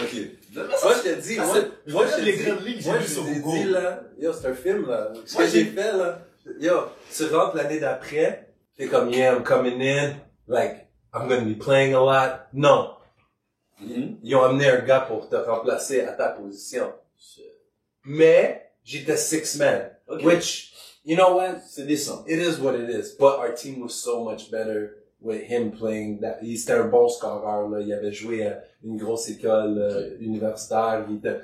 Ok. moi je te dis, Ça, moi c'est- je regarde te les dis, grandes lignes, j'ai moi vu je sur t'ai Google. dit là, yo c'est un film là, ce Moi, que j'ai fait là, yo, tu rentres l'année d'après, t'es comme yeah I'm coming in, like I'm gonna be playing a lot, non, ils ont amené un gars pour te remplacer à ta position, mais j'étais 6-man, Ok. which, you know what, C'est décent. it is what it is, but our team was so much better with him playing that. C'était un bon scoreur, là. Il avait joué à une grosse école universitaire. Il était,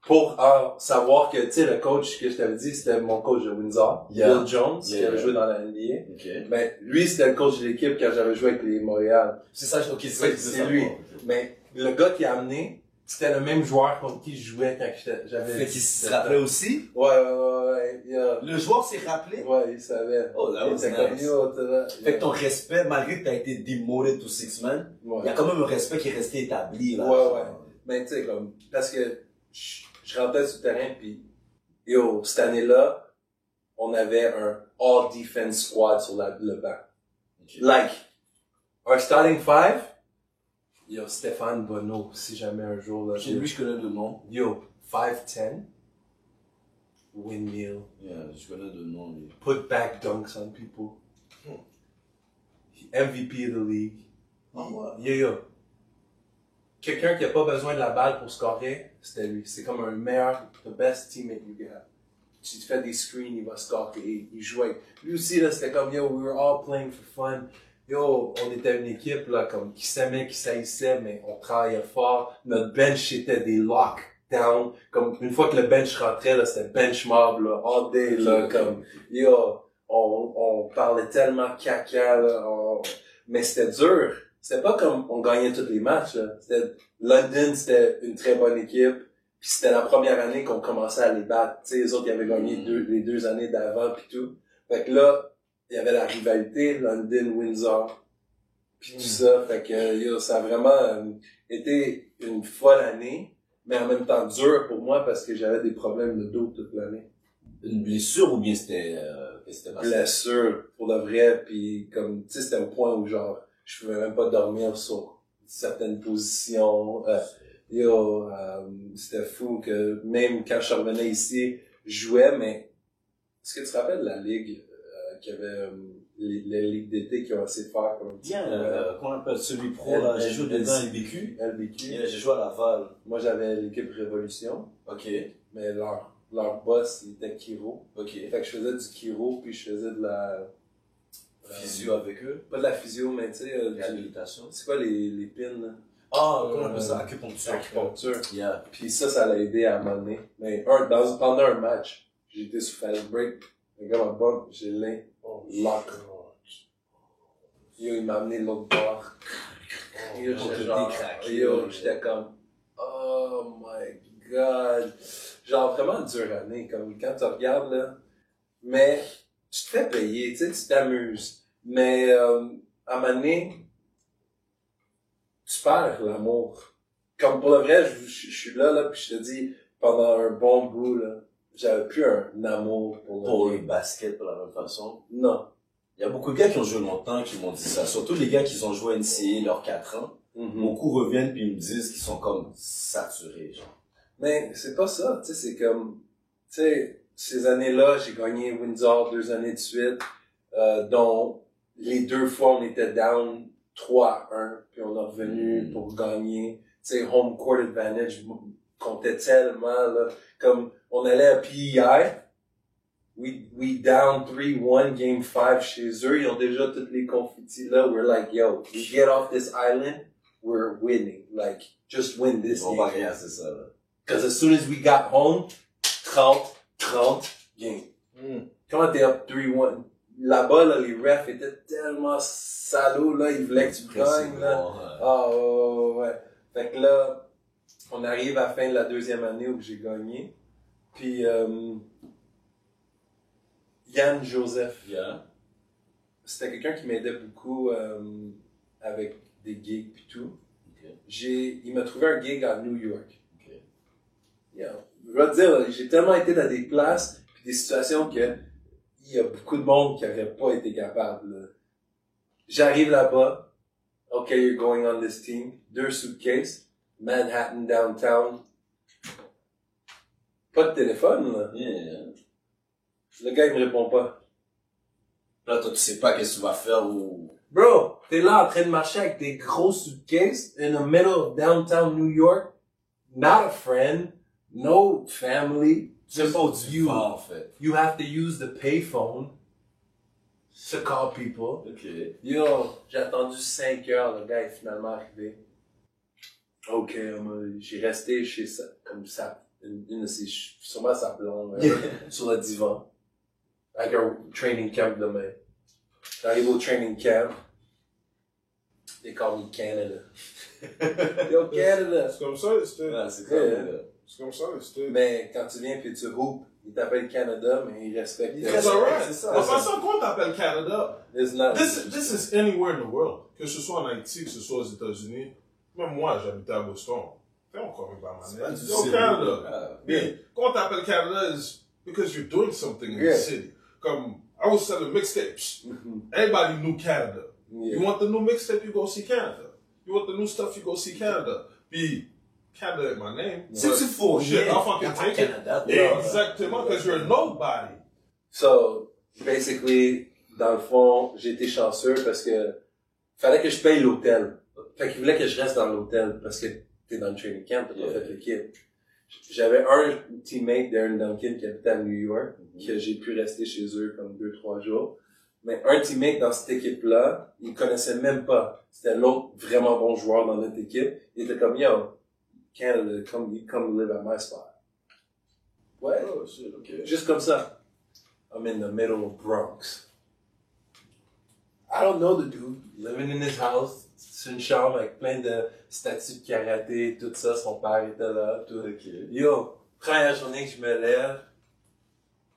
pour savoir que, tu sais, le coach que je t'avais dit, c'était mon coach de Windsor, Yeah. Bill Jones, qui Yeah. avait joué dans la NBA. Ok. Mais lui, c'était le coach de l'équipe quand j'avais joué avec les Montréal. C'est ça, ok, c'est ça Fait que que je veux c'est savoir. lui. Mais le gars qui a amené, c'était le même joueur contre qui je jouais quand j'avais Fait qu'il 17 se rappelait aussi. Ouais, yeah. Le joueur s'est rappelé. Ouais, il savait. Oh, that Il was était comme, nice. yo, t'es là. Fait que ton respect, malgré que t'as été demoted to 6-man, Ouais. il y a quand même un respect qui est resté établi, là. Ouais. Mais tu sais, comme, parce que je rentrais sur le terrain, puis yo, cette année-là, on avait un all-defense squad sur le banc. Ok. Like, our starting 5, yo, Stéphane Bonneau, si jamais un jour, là, Chez lui, je connais de nom. yo, 5'10", windmill, Yeah, je connais de nom, lui. put back dunks on people, MVP of the league. Yo. Quelqu'un qui a pas besoin de la balle pour scorer, c'était lui. C'est comme un meilleur, the best teammate you get. Tu te fais des screens, il va scorer, il joue avec. Lui aussi, là, c'était comme, yo, we were all playing for fun. Yo, on était une équipe, là, comme, qui s'aimait, qui s'haïssait, mais on travaillait fort. Notre bench, c'était des lockdowns. Comme, une fois que le bench rentrait, là, c'était bench mob, là, all day, là, comme, yo, on parlait tellement caca, là, mais c'était dur. C'était pas comme on gagnait tous les matchs, là. London, c'était une très bonne équipe. Puis c'était la première année qu'on commençait à les battre. Tu sais, les autres, ils avaient gagné les 2 années d'avant puis tout. Fait que là, il y avait la rivalité, London, Windsor. puis tout ça. Fait que, yo, ça a vraiment été une folle année, mais en même temps dur pour moi parce que j'avais des problèmes de dos toute l'année. Une blessure ou bien c'était Blessure, pour de vrai, puis comme, tu sais, c'était au point où genre, je pouvais même pas dormir sur certaines positions. C'était fou que même quand je revenais ici, je jouais, mais est-ce que tu te rappelles de la ligue qu'il y avait les ligues d'été qui ont essayé de faire comme bien, qu'on appelle celui pro, là, j'ai joué dedans LBQ. LBQ. J'ai joué à Laval. Moi, j'avais l'équipe Révolution, Ok. mais leur boss, il était Kiro. Ok. Fait que je faisais du Kiro, puis je faisais de la... Physio avec eux. Pas de la physio, mais tu sais... Réhabilitation. c'est quoi les pins, là? Ah, qu'on appelle ça acupuncture. Acupuncture. Yeah. Puis ça l'a aidé à m'amener. Mais pendant un match, j'étais sous fast break. Le gars m'a bump, j'ai lock. Yo, il m'a amené de l'autre bord. Yo, j'étais comme, oh my god. Genre vraiment une dure année, comme quand tu regardes là. Mais, tu te fais payer, tu sais, tu t'amuses. Mais, à un moment donné, tu perds l'amour. Comme pour le vrai, je suis là, puis je te dis, pendant un bon bout, là, j'avais plus un amour Pour le basket, de la même façon. Non. Il y a beaucoup de gars qui ont joué longtemps qui m'ont dit ça. Surtout les gars qui ont joué à NCAA leurs 4 ans. Beaucoup reviennent puis ils me disent qu'ils sont comme saturés, genre. Mais c'est pas ça, tu sais, c'est comme, tu sais, ces années-là, j'ai gagné Windsor 2 années de suite, dont les 2 fois on était down 3-1, puis on est revenu pour gagner. Tu sais, home court advantage comptait tellement, là, comme on allait à PEI, we down 3-1 game 5 chez eux, ils ont déjà toutes les confettis là, we're like, yo, we get off this island, we're winning, like, just win this game. On va rien, c'est ça, là. Cause as soon as we got home, 30 game. Comment t'es up 3-1? Là-bas, là, les refs étaient tellement salauds, là, ils voulaient que tu gagnes, là. Ah, ouais. Fait que là, on arrive à la fin de la 2e année où j'ai gagné. Puis, Yann Joseph. Yeah. C'était quelqu'un qui m'aidait beaucoup, avec des gigs pis tout. Okay. Il m'a trouvé un gig à New York. Okay. Yeah. Je vais te dire, là, j'ai tellement été dans des places pis des situations que il y a beaucoup de monde qui n'aurait pas été capable, là. J'arrive là-bas. Okay, you're going on this team. 2 suitcases. Manhattan, downtown. Pas de téléphone, là. Yeah. Le gars, il me répond pas. Là, toi, tu sais pas qu'est-ce que tu vas faire ou... Bro, t'es là en train de marcher avec des gros suitcases in the middle of downtown New York. Not a friend. No family. Tu sais pas où tu vas, en fait. You have to use the payphone to call people. Ok. Yo, j'ai attendu 5 heures, le gars est finalement arrivé. Ok, j'ai resté chez ça, comme ça, une de ses, sûrement sa blonde, sur le divan, avec un training camp demain. J'arrive au training camp, they call me Canada. Yo, Canada! C'est comme ça, c'était. Ah, c'est Yeah. comme là. C'est comme ça, c'était. Mais quand tu viens puis tu hoopes, ils t'appellent Canada, mais ils respectent. It's alright. C'est ça. De toute façon, quoi t'appelles Canada? It's not. This is anywhere in the world. Que ce soit en Haïti, que ce soit aux États-Unis. Même moi, j'habitais à Boston. Fais encore une par ma du Yo, sérieux. Canada. Ah, Mais, quand t'appelles Canada is because you're doing something in Yeah. the city. Comme, I was selling mixtapes. Everybody knew Canada. Yeah. You want the new mixtape, you go see Canada. You want the new stuff, you go see Canada. Puis, Canada is my name. Si tu fous Shit, rien, I'll fucking y a pas take Canada, it. là. Exactement, because you're a nobody. So, basically, dans le fond, j'ai été chanceux parce que fallait que je paye l'hôtel. Fait qu'il voulait que je reste dans l'hôtel parce que t'es dans le training camp, t'as pas fait l'équipe. J'avais un teammate, Darren Duncan, qui habitait à New York, que j'ai pu rester chez eux comme 2-3 jours. Mais un teammate dans cette équipe-là, il connaissait même pas. C'était l'autre vraiment bon joueur dans notre équipe. Il était comme, yo, Canada, come live at my spot. Ouais. Oh, shit, ok. Juste comme ça. I'm in the middle of Bronx. I don't know the dude. Living in his house. C'est une chambre avec plein de statues de karaté, tout ça. Son père était là, tout. Ok. Yo, première journée que je me lève,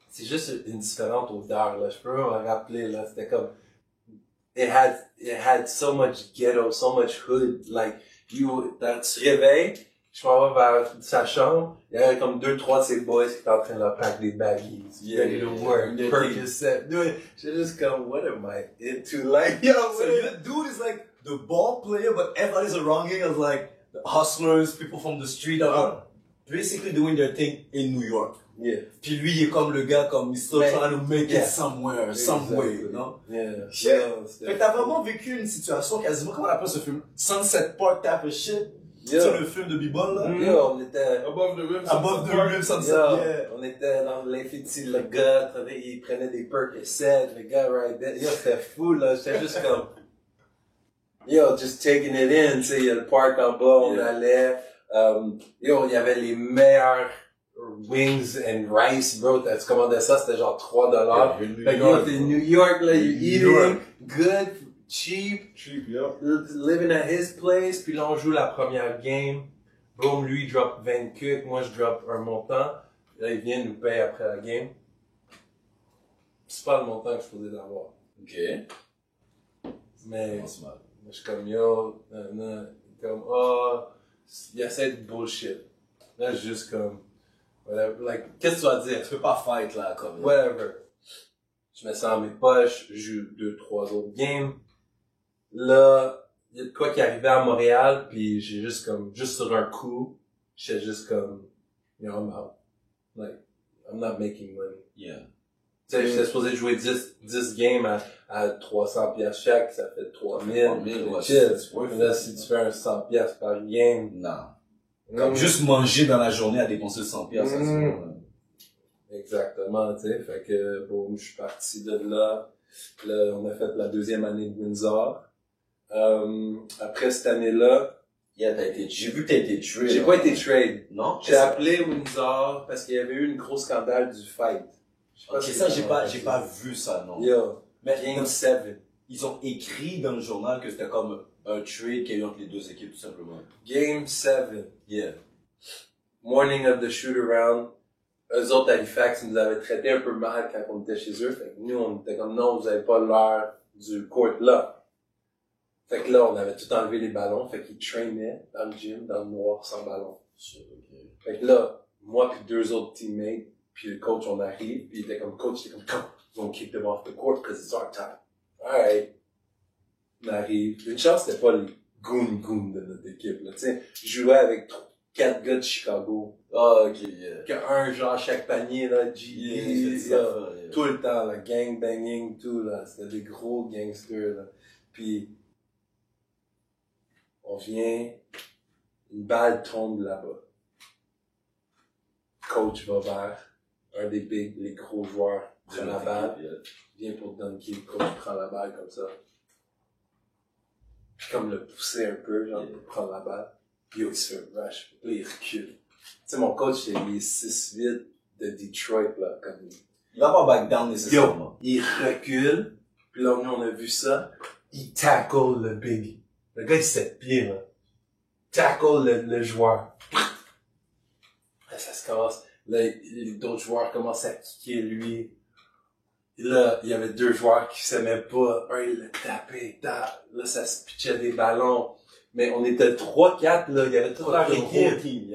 c'est juste une différente odeur, là. Je peux me rappeler, là. C'était comme it had so much ghetto, so much hood. Like, tu te réveilles, je m'en vais vers sa chambre, il y avait comme 2-3 de ses boys qui étaient en train de leur pack des baggies. Ready to work, Percocet, j'étais juste comme, what am I into? Like, yo, So the dude is like the ball player, but everybody's around him is like the hustlers, people from the street that are basically doing their thing in New York. Yeah. Puis lui, il est comme le gars, comme, he's still Mais- trying to make yeah. it somewhere, some way, you know? Yeah. Shit. Yeah, Fait que t'as vraiment vécu une situation quasiment, comment on appelle ce film? Sunset Park type of shit? Yeah. C'est le film de B-Ball, là? Yo, on était... Above the rim. Above the rim, Sunset, Yo, yeah. on était dans l'infini, le gars, il prenait des Percocet, le gars right there. Yo, c'était fou, là. J'étais juste comme, yo, just taking it in, tu sais, il y a le parc en bas, on allait, yo, il y avait les meilleurs wings and rice, bro. Tu commandais ça, c'était genre $3. Fait que yo, t'es New York, là, you're eating good, cheap. Cheap, yeah. Living at his place, puis là on joue la première game. Boom, lui il drop 20 cuts, moi je drop un montant. Là il vient nous payer après la game. C'est pas le montant que je faisais d'avoir. Ok. Mais Smart. je suis comme yo, comme il essaie de bullshit. Là je suis juste comme, whatever, like, qu'est-ce que tu vas dire? Tu peux pas fight, là, comme. Whatever. Je mets ça dans mes poches, je joue 2-3 autres games. Là, il y a de quoi qui arrivait à Montréal, puis j'ai juste comme, juste sur un coup, j'étais juste comme, you know, I'm out. Like, I'm not making money. Yeah. Tu sais, j'étais supposé jouer 10 games à 300 piastres chaque, ça fait 3000. 3000, ouais, Chill. c'est worth Là, it. si tu fais un 100 piastres par game, Non. Comme juste manger dans la journée à dépenser 100 piastres, ça, c'est Exactement, tu sais. Fait que, boum, je suis parti de là. Là, on a fait la deuxième année de Windsor. Après cette année-là, Yeah, j'ai vu que t'as été trade. j'ai pas été trade. Non? J'ai appelé Windsor parce qu'il y avait eu une grosse scandale du fight. Je sais pas Ok, si ça, t'as j'ai entendu. pas vu ça, non. Yo, Mais Game 7. ils ont écrit dans le journal que c'était comme un trade qu'il y a eu entre les deux équipes, tout simplement. Game 7. Yeah. Morning of the shoot-around. Eux autres, à Halifax, ils nous avaient traité un peu mal quand on était chez eux. Fait que nous, on était comme, non, vous avez pas l'heure du court là. Fait que là, on avait tout enlevé les ballons. Fait qu'ils traînaient dans le gym, dans le noir, sans ballon. Fait que là, moi puis 2 autres teammates, puis le coach, on arrive, puis il était comme, coach, il était comme, come, we're gonna kick them off the court because it's our time. Alright. On arrive. Une chance, c'était pas les goons de notre équipe, là. Tu sais, je jouais avec 4 gars de Chicago. Ah, ok, yeah. Un genre chaque panier, là, Yeah, tout le temps, là, gang banging, tout, là. C'était des gros gangsters, là. Puis, on vient, une balle tombe là-bas. Coach va vers un des big, les gros joueurs, prend la balle, vient pour dunker, le coach prend la balle comme ça. Puis comme le pousser un peu, genre, pour prendre la balle. Puis il se fait rush, puis là, il recule. Tu sais, mon coach, il est 6'8" de Detroit, là, comme Il va pas back down nécessairement. il recule, puis là, nous, on a vu ça. Il tackle le big. Le gars, il 7 pieds, là. Tackle le joueur. Là, ça se commence. Là, d'autres joueurs commencent à kicker lui. Et là, il y avait 2 joueurs qui s'aimaient pas. Un, il l'a tapé, tape. Là, ça se pitchait des ballons. Mais on était 3-4, là. Il y avait toute leur équipe.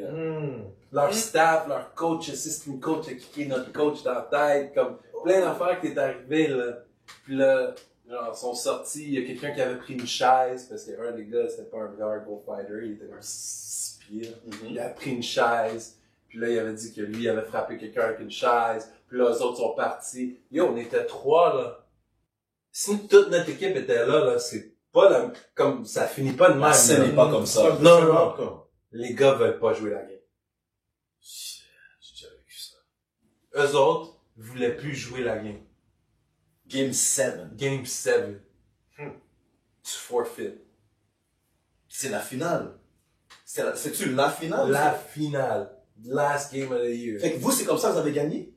Leur staff, leur coach, assistant coach a kické notre coach dans la tête. Comme, plein d'affaires qui est arrivé, là. Puis là, genre, ils sont sortis, il y a quelqu'un qui avait pris une chaise, parce qu'un des gars, c'était pas un vrai hardcore fighter, il était comme 6 pieds. Il a pris une chaise, puis là, il avait dit que lui, il avait frappé quelqu'un avec une chaise, puis là, eux autres sont partis. Yo, on était 3, là. Si toute notre équipe était là, c'est pas la, comme, ça finit pas de même. Ce n'est pas comme ça. Non. Les gars veulent pas jouer la game. J'ai déjà vécu ça. Eux autres voulaient plus jouer la game. Game 7. Game 7. Tu forfeit. C'est la finale. C'est-tu la finale? La finale. Last game of the year. Fait que vous, c'est comme ça que vous avez gagné?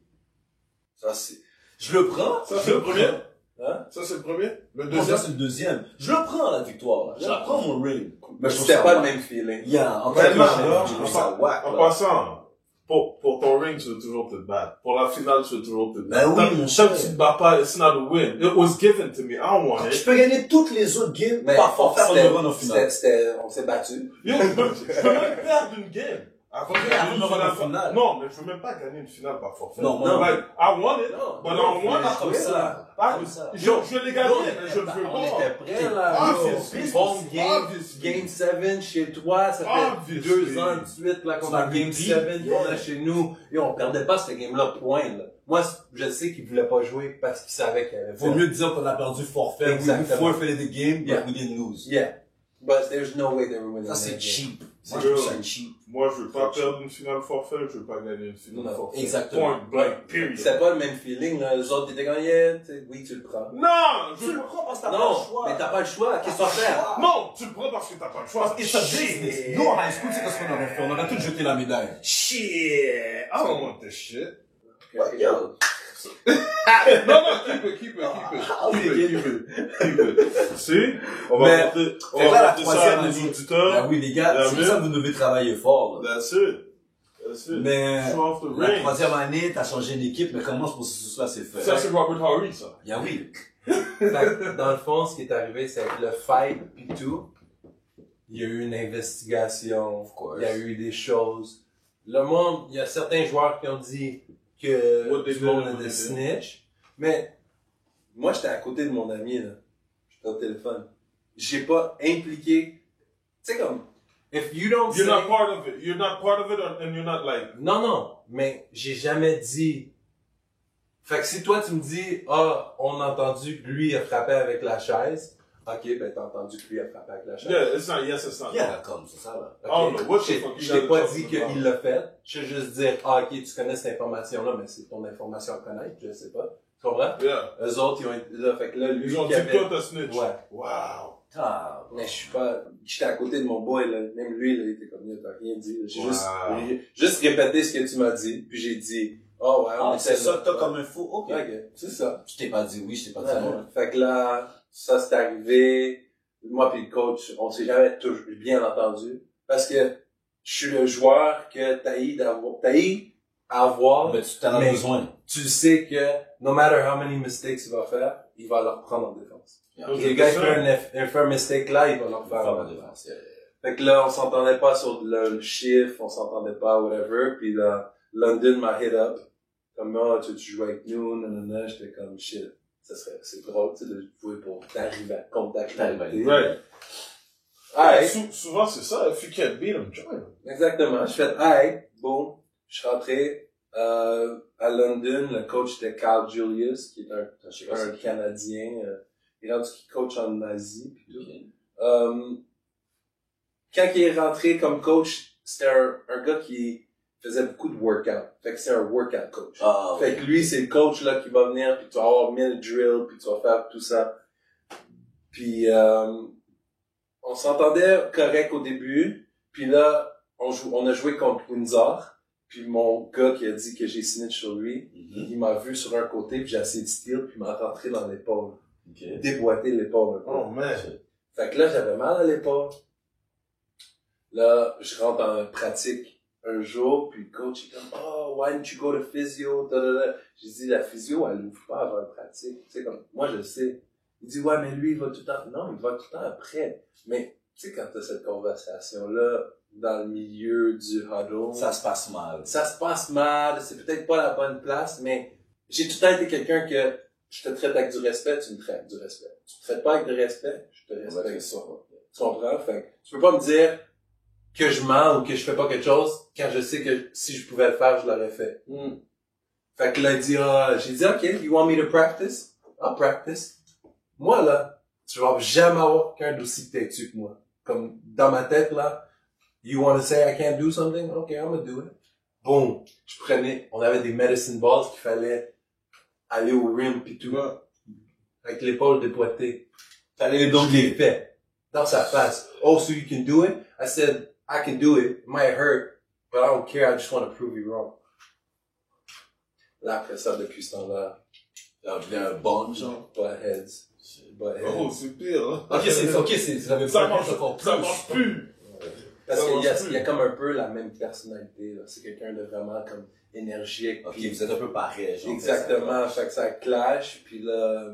Ça, c'est... Je le prends. Ça, c'est le premier? Hein? Ça, c'est le premier? Le Non, deuxième? ça, c'est le deuxième. Je le prends, la victoire, là. Je la prends, mon ring. Mais c'était pas le même feeling. Yeah, en Tellement, tant que là, j'ai vu ça, whack, en là. passant, pour ton ring, tu veux toujours te battre. Pour la finale, tu veux toujours te battre. Ben oui, mon cher. cher. Si tu te bats pas, it's not a win. It was given to me. I don't want Je it. peux gagner toutes les autres games Mais par forfait avant de run au final. on s'est battu. Yo, je peux même perdre une game. Avant de gagner une avant finale. une finale. Non, mais je veux même pas gagner une finale par forfait. Non, Like, I want it, Non, but I non, want pas it. comme ça. Ah, Comme ça. je l'ai gagné, mais je le veux On pas. était prêts, là. Obviously. Home game, Obviously. game 7 chez toi, ça fait Obviously. 2 ans de suite, là, qu'on C'est a un game repeat. 7 qu'on a chez nous. Et on perdait pas ce game-là, point, là. Moi, je sais qu'il voulait pas jouer parce qu'il savait qu'il avait Vaut mieux dire qu'on a perdu forfait. Exactement. We forfeited the game, Yeah. but we didn't lose. Yeah. But there's no way they were winning Ça, that c'est game. cheap. Ça, Ouais. je trouve ça cheap. Moi, je veux pas perdre une finale forfait, je veux pas gagner une finale Non, forfait. exactement. Point blank, period. C'était pas le même feeling, là. Les autres étaient comme, yeah, oui, tu le prends. Non, je Tu le prends parce que t'as Non, pas le choix. mais t'as pas le choix. Qu'est-ce que tu vas faire? Non, tu le prends parce que t'as pas le choix. It's a business. Nous, en high school, c'est ce qu'on aurait fait. On aurait tous jeté la médaille. Shit, I don't want this shit. Yo. Non, keep it. Si, on va Mais, monter, on fait que là, va la monter ça troisième à nos année- auditeurs. Ben oui, les gars, La c'est pour mienne. ça que vous devez travailler fort, là. That's it. Mais, Show off the la ring. troisième année, t'as changé d'équipe, mais comment ce processus-là s'est fait? Ça, c'est Robert Horry, ça. Bien oui. Fait que, dans le fond, ce qui est arrivé, c'est que le fight pis tout, il y a eu une investigation, il y a eu des choses. Le monde, il y a certains joueurs qui ont dit que What they tout le monde did, what était they did. snitch, mais moi, j'étais à côté de mon ami, là. J'étais au téléphone. J'ai pas impliqué, tu sais comme, if you don't You're say... not part of it. You're not part of it, and you're not like. Non, mais j'ai jamais dit. Fait que si toi tu me dis, on a entendu que lui a frappé avec la chaise, ok, ben t'as entendu que lui a frappé avec la chaise. Yeah, it's not. Yes, it's not. Yeah, comme, c'est ça, là. Ok. Oh, no, what the Je fuck you je t'ai gotta pas talk dit about? qu'il l'a fait. Je vais juste dire, ok, tu connais cette information-là, mais c'est ton information à connaître, je sais pas. Tu comprends? Yeah. Eux autres, ils ont été là, fait que là, lui Ils ont qui dit avait... que toi, t'as snitch. Ouais. Wow. Ah, Mais je suis pas, j'étais à côté de mon boy, là. Même lui, là, il était comme, t'as rien dit. J'ai Wow. j'ai juste répété ce que tu m'as dit, puis j'ai dit, oh ouais, on c'est était ça là. que t'as comme info? Ok. Ok, c'est ça. Je t'ai pas dit oui, je t'ai pas dit Ouais. non. Fait que là, ça c'est arrivé. Moi pis le coach, on s'est jamais toujours bien entendu. Parce que je suis le joueur que t'haïs avoir. Mais tu t'en as Mais- besoin. Tu sais que, no matter how many mistakes il va faire, il va le reprendre en défense. Ok, Le gars, il c'est fait un mistake là, il va le refaire en défense. Fait que là, on s'entendait pas sur le chiffre, on s'entendait pas, whatever. Puis là, London m'a hit up. Comme, tu joues avec nous, nanana. J'étais comme, shit. C'est drôle, tu sais, de jouer pour t'arriver à contre ta qualité. Right. Aïe. Souvent, c'est ça. If you can't beat them, join them. Exactement. Je fais, aïe. Bon. Je suis rentré, à London. Le coach était Carl Julius, qui est un Canadien. Il est rendu qui coach en Asie, pis tout. Quand il est rentré comme coach, c'était un gars qui faisait beaucoup de workout. Fait que c'est un workout coach. Ah, Fait que lui, c'est le coach là qui va venir, puis tu vas avoir 1000 drills, puis tu vas faire tout ça. Puis on s'entendait correct au début, puis là, on a joué contre Windsor, puis mon gars qui a dit que j'ai snitch sur lui, il m'a vu sur un côté, puis j'ai essayé de steal, puis il m'a rentré dans l'épaule. Ok. Déboîté l'épaule un peu. Oh, man. Fait que là, j'avais mal à l'épaule. Là, je rentre en pratique un jour, puis le coach est comme, oh, why didn't you go to physio? J'ai dit, la physio, elle ouvre pas avant la pratique. Tu sais, comme, moi, je sais. Il dit, ouais, mais lui, il va tout le temps. Non, il va tout le temps après. Mais, tu sais, quand t'as cette conversation-là, dans le milieu du huddle, Ça se passe mal. ça se passe mal, c'est peut-être pas la bonne place, mais j'ai tout le temps été quelqu'un que je te traite avec du respect, tu me traites avec du respect. Tu me traites pas avec du respect, je te respecte. Tu comprends? Fait que tu peux pas me dire que je mens ou que je fais pas quelque chose quand je sais que si je pouvais le faire, je l'aurais fait. Fait que là, il dit, j'ai dit, OK, you want me to practice? I'll practice. Moi, là, tu vas jamais avoir quelqu'un d'aussi têtu que moi. Comme, dans ma tête, là, you want to say I can't do something? OK, I'm gonna do it. Boom. Je prenais, on avait des medicine balls qu'il fallait aller au rim pis tout. Avec l'épaule déboîtée. T'allais Donc, je l'ai fait. Dans sa face. Oh, so you can do it? I said, I can do it. It might hurt, but I don't care. I just want to prove you wrong. Là, après ça, depuis ce temps-là, Il y a un bon, genre. butt heads. Butt heads. Oh, c'est pire, hein. Ok, c'est la même Ça fois marche, encore ça plus. marche plus. Parce Ça qu'il y marche il y a plus. comme un peu la même personnalité, là. C'est quelqu'un de vraiment comme énergique. Ok, puis- vous êtes un peu pareil, genre. Exactement, fait que ça clash, puis là,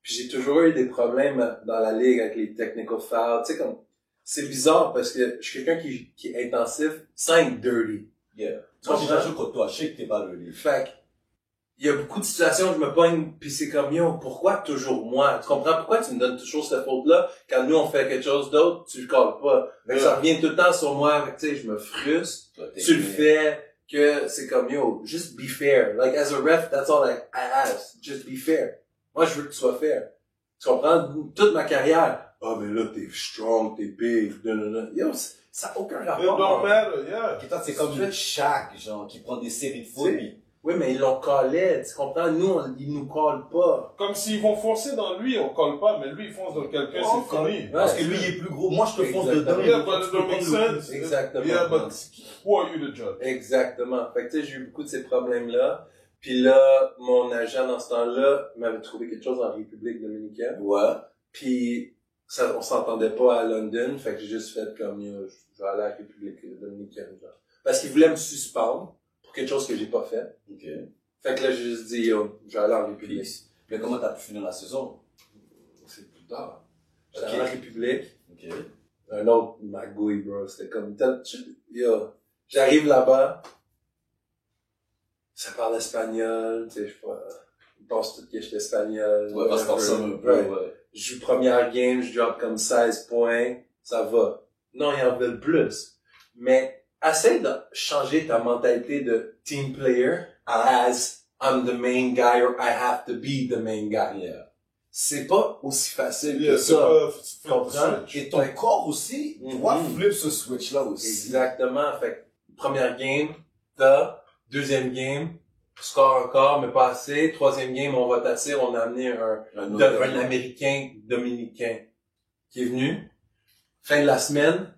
puis j'ai toujours eu des problèmes dans la ligue avec les technical fouls, tu sais comme, c'est bizarre parce que je suis quelqu'un qui est intensif sans être dirty. Yeah. Tu Moi, j'ai comprends? déjà joué contre toi. Je sais que t'es pas le livre. Fait que, il y a beaucoup de situations où je me pogne, puis c'est comme, yo, pourquoi toujours moi? Tu comprends? Pourquoi tu me donnes toujours cette faute-là? Quand nous, on fait quelque chose d'autre, tu le colles pas. Fait que ça revient tout le temps sur moi, fait que, tu sais, je me frustre. Toi, t'es Tu le bien. fais, que c'est comme, yo, just be fair. Like, as a ref, that's all I ask. Just be fair. Moi, je veux que tu sois fair. Tu comprends? Toute ma carrière. Ah, mais là, t'es strong, t'es big, non. Yo, ça n'a aucun It rapport. don't matter, yeah. Et toi, c'est comme Shaq, genre, qui prend des séries de foot, Tu sais, puis Oui, mais ils l'ont collé, tu comprends? Nous, ils nous collent pas. Comme s'ils vont foncer dans lui, on colle pas, mais lui, il fonce dans quelqu'un, Oh, c'est fini. parce Ouais, que lui, il est plus gros. Moi, je te fonce Exactement. dedans. Yeah, et toi, but tu it peux don't make prendre le coup. sense. Exactement. Yeah, but who are you to judge? Exactement. Fait que, tu sais, j'ai eu beaucoup de ces problèmes-là. Puis là, mon agent, dans ce temps-là, m'avait trouvé quelque chose en République dominicaine. Ouais. Puis, ça, on s'entendait pas à London. Fait que j'ai juste fait comme, yo, je vais aller à la République dominicaine, genre. Parce qu'il voulait me suspendre pour quelque chose que j'ai pas fait. Ok. Fait que là, j'ai juste dit, yo, je vais aller en République. Peace. Mais comment t'as pu finir la saison? C'est plus tard. J'étais Ok. allé en République. Ok. Un autre magouille, bro. C'était comme, yo, j'arrive là-bas. Ça parle espagnol, tu sais, je sais pas. Ils pensent tous que j'étais espagnol. Ouais, parce qu'on ressemble un peu, Ouais. ouais. Je joue première game, je drop comme 16 points. Ça va. Non, ils en veulent plus. Mais, essaie de changer ta mentalité de team player as I'm the main guy or I have to be the main guy. Yeah. C'est pas aussi facile Yeah, que c'est ça. pas, Tu comprends? Et ton corps aussi doit flip ce switch-là aussi. Exactement. Fait que, première game, deuxième game, score encore, mais pas assez. Troisième game, on va tasser, on a amené un Américain dominicain qui est venu. Fin de la semaine,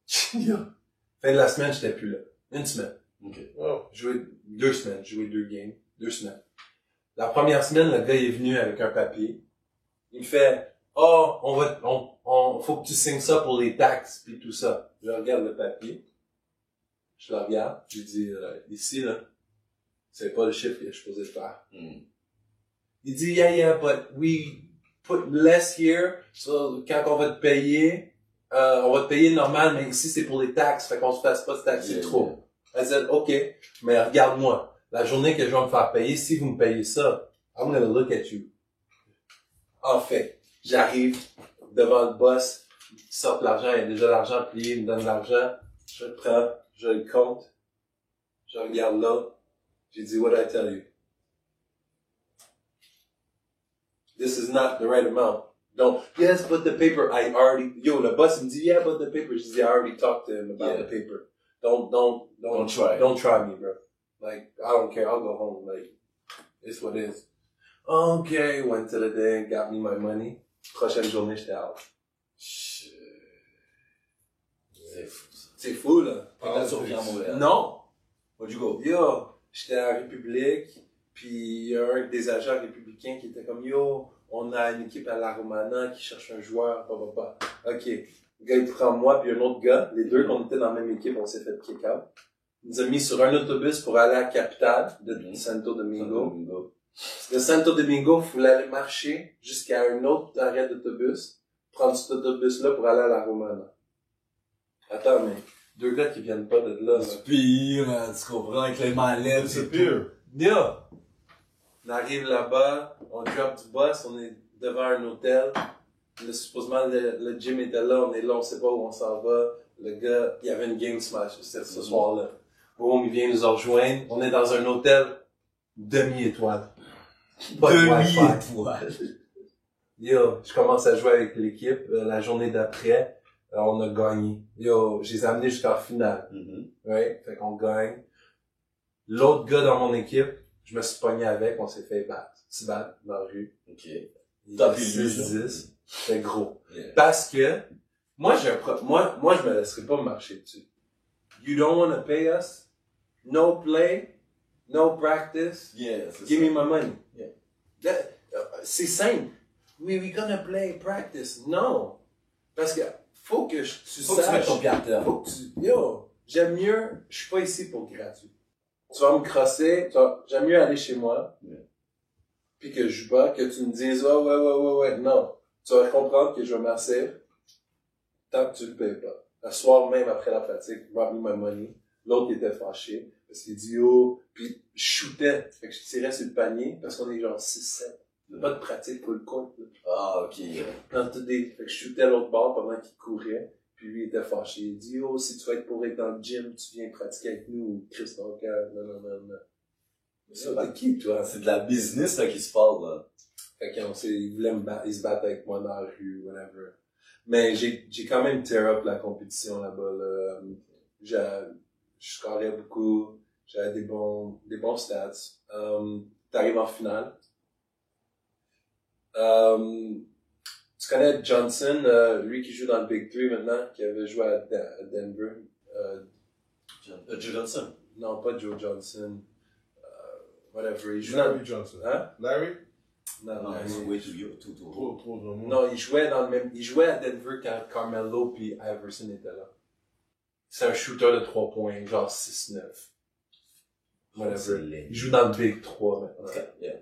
fin de la semaine, j'étais plus là. Une semaine. Ok. Oh. J'ai joué 2 semaines. J'ai joué 2 games. 2 semaines. La première semaine, le gars est venu avec un papier. Il me fait, oh, faut que tu signes ça pour les taxes pis tout ça. Je regarde le papier. Je le regarde. Je lui dis, ici, là, c'est pas le chiffre que je suis supposé faire. Il dit, yeah, but we put less here. So, quand on va te payer, on va te payer normal, mais ici, c'est pour les taxes. Fait qu'on se fasse pas se taxer Yeah, trop. Elle dit, OK, mais regarde-moi. La journée que je vais me faire payer, si vous me payez ça, I'm gonna look at you. En fait, j'arrive devant le boss, il sort l'argent, il y a déjà l'argent plié, il me donne l'argent, je le prends, je le compte, je regarde là, j'ai dit, what I tell you? This is not the right amount. Donc, yes, but the paper, le boss, il me dit, yeah, but the paper. Je dis, I already talked to him about the paper. Don't try me, bro. Like, I don't care, I'll go home, like, it's what it is. Okay, went to the day, got me my money. Prochaine journée, j'étais out. C'est fou, ça. C'est fou, là. Et là, tu reviens à Montréal. Non. Where'd you go? Yo, j'étais à République, puis il y a un des agents républicains qui était comme, yo, on a une équipe à la Romana qui cherche un joueur, bah. Ok. Le gars, il prend moi puis un autre gars. Les deux, qu'on était dans la même équipe, on s'est fait kick out. Il nous a mis sur un autobus pour aller à la capitale de Santo Domingo. De Santo Domingo, il fallait aller marcher jusqu'à un autre arrêt d'autobus, prendre cet autobus-là pour aller à la Romana. Attends, mais 2 gars qui viennent pas de là. C'est pire, hein, tu comprends, avec les mallettes C'est et tout. pire. Yo! On arrive là-bas, on drop du bus, on est devant un hôtel. Supposément, le gym était là, on est là, on sait pas où on s'en va. Le gars, il y avait une game smash ce soir-là. Boum, il vient nous rejoindre. On est dans un hôtel demi-étoile. Pas de Wi-Fi. Demi-étoile. Yo, je commence à jouer avec l'équipe. La journée d'après, on a gagné. Yo, je les ai amenés jusqu'en finale. Ouais, fait qu'on gagne. L'autre gars dans mon équipe, je me suis pogné avec, on s'est fait se battre dans la rue. Ok. Il T'as était pu 6-10. C'était gros. Yeah. Parce que, moi, moi, je me laisserai pas marcher dessus. You don't want to pay us? No play? No practice? Yeah, c'est Give ça. me my money. Yeah. C'est simple. We gonna play practice. Non. Parce que, faut que tu Faut que tu mettes ton pied à terre. Faut que j'aime mieux, je suis pas ici pour gratuit. Tu vas me crosser, j'aime mieux aller chez moi, puis que je joue pas, que tu me dises, ouais, non. Tu vas comprendre que je vais m'asseoir tant que tu le payes pas. Le soir même après la pratique, drop me my money. L'autre était fâché, parce qu'il dit, puis je shootais. Fait que je tirais sur le panier, parce qu'on est genre 6-7. Pas de pratique pour le compte, là. Ah, ok. Fait que je shootais l'autre bord pendant qu'il courait. Puis lui, il était fâché. Il dit, si tu vas être pour être dans le gym, tu viens pratiquer avec nous, ou Chris Duncan, non. C'est T'es qui, toi? de la business, là, qui se parle, là. Fait il voulait il se battre avec moi dans la rue, whatever. Mais j'ai quand même tear up la compétition là-bas, là. Je scorais beaucoup. J'avais des bons stats. T'arrives en finale. Tu connais Johnson, lui qui joue dans le Big 3 maintenant, qui avait joué à Denver. Joe Johnson. Non, pas Joe Johnson. Whatever. Il joue Larry Johnson. Hein? Larry? Non, c'est way too. Trop de monde. Non, il jouait il jouait à Denver quand Carmelo puis Iverson étaient là. C'est un shooter de 3 points, genre 6-9. Whatever. Il joue dans le Big 3 maintenant. Okay, yeah.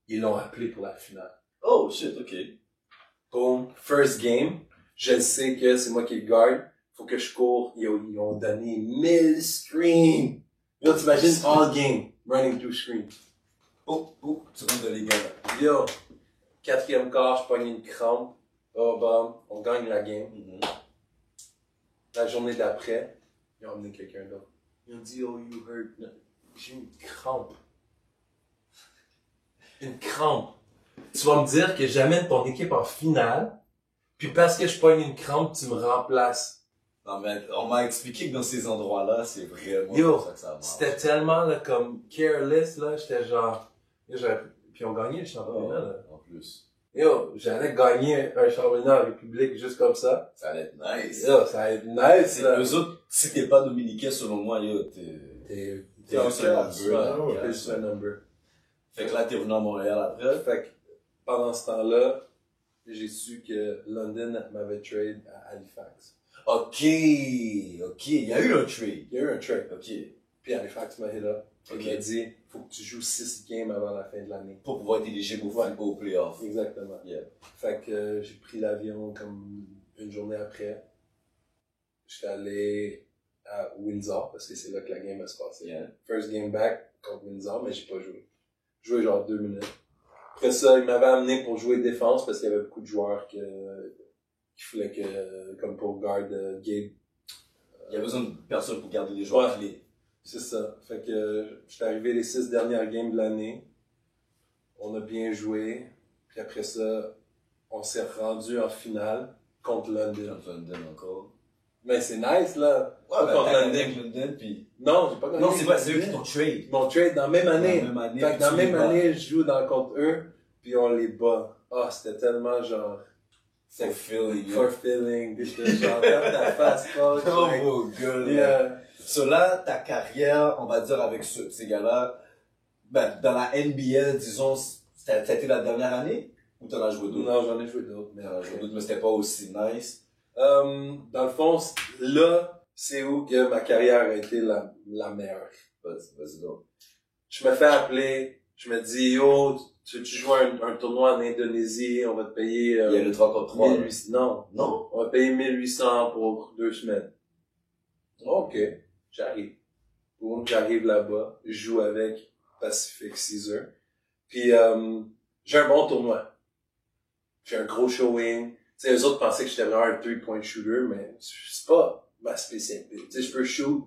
Ils l'ont appelé pour la finale. Oh, shit, ok. Boom. First game. Je sais que c'est moi qui le garde. Faut que je cours. Ils ont donné 1000 screens. Yo, t'imagines all game. Running through screen. Tu rentres de les gars, là. Yo. 4e quart, je pogne une crampe. Bam. On gagne la game. La journée d'après, ils ont emmené quelqu'un d'autre. Ils ont dit, you hurt. J'ai une crampe. Une crampe. Tu vas me dire que j'amène ton équipe en finale, puis parce que je pogne une crampe, tu me remplaces. Non, mais on m'a expliqué que dans ces endroits-là, c'est vraiment Yo, ça que ça marche. c'était tellement là, comme careless, là, j'étais genre... Puis on gagnait le championnat, là. En plus. Yo, j'allais gagner un championnat en République juste comme ça. Ça allait être nice. Yo, ça va être nice, là. Eux autres, si t'es pas dominicain, selon moi, yo, t'es juste un number, là. T'es juste un number. Fait que là, t'es venu à Montréal après. Fait que pendant ce temps-là, j'ai su que London m'avait trade à Halifax. Ok. Il y a eu un trade. Il y a eu un trade. Ok. Puis Halifax m'a hit là. Ok. Il m'a dit, faut que tu joues 6 games avant la fin de l'année. Pour pouvoir être éligible au playoff. Exactement. Yeah. Fait que j'ai pris l'avion comme une journée après. J'étais allé à Windsor, parce que c'est là que la game va se passer. Yeah. First game back contre Windsor, mais j'ai pas joué. J'ai joué genre 2 minutes. Après ça, il m'avait amené pour jouer défense, parce qu'il y avait beaucoup de joueurs qui voulaient que, comme pour guard Gabe. Il y a besoin de personnes pour garder les joueurs clés. C'est ça. Fait que j'étais arrivé les 6 dernières games de l'année. On a bien joué. Puis après ça, on s'est rendu en finale contre London. London encore. Mais c'est nice, là. Ouais, contre London, puis... Non, j'ai pas gagné. Non, c'est vrai, c'est eux qui t'ont trade. Mon trade dans la même année. Fait que dans la même année, je joue contre eux, puis on les bat. C'était tellement genre... Fulfilling. Puis j'étais genre, ferme ta face, coach. Oh mon gars, Yeah. So là, ta carrière, on va dire avec ces gars-là, ben, dans la NBA, disons, ça a été la dernière année? Ou t'en as joué d'autres? Non, j'en ai joué d'autres. Mais c'était pas aussi nice. Dans le fond, là, c'est où que ma carrière a été la meilleure. Vas-y donc. Je me fais appeler, je me dis, tu joues un tournoi en Indonésie, on va te payer... Il y a le 3 contre 3. 1800, non, on va payer 1800 pour 2 semaines. Ok, j'arrive. Boum, j'arrive là-bas, je joue avec Pacific Caesar. Puis, j'ai un bon tournoi. J'ai un gros showing. Tu sais, eux autres pensaient que j'étais vraiment un 3-point shooter, mais c'est pas ma spécialité. Tu sais, je peux shoot.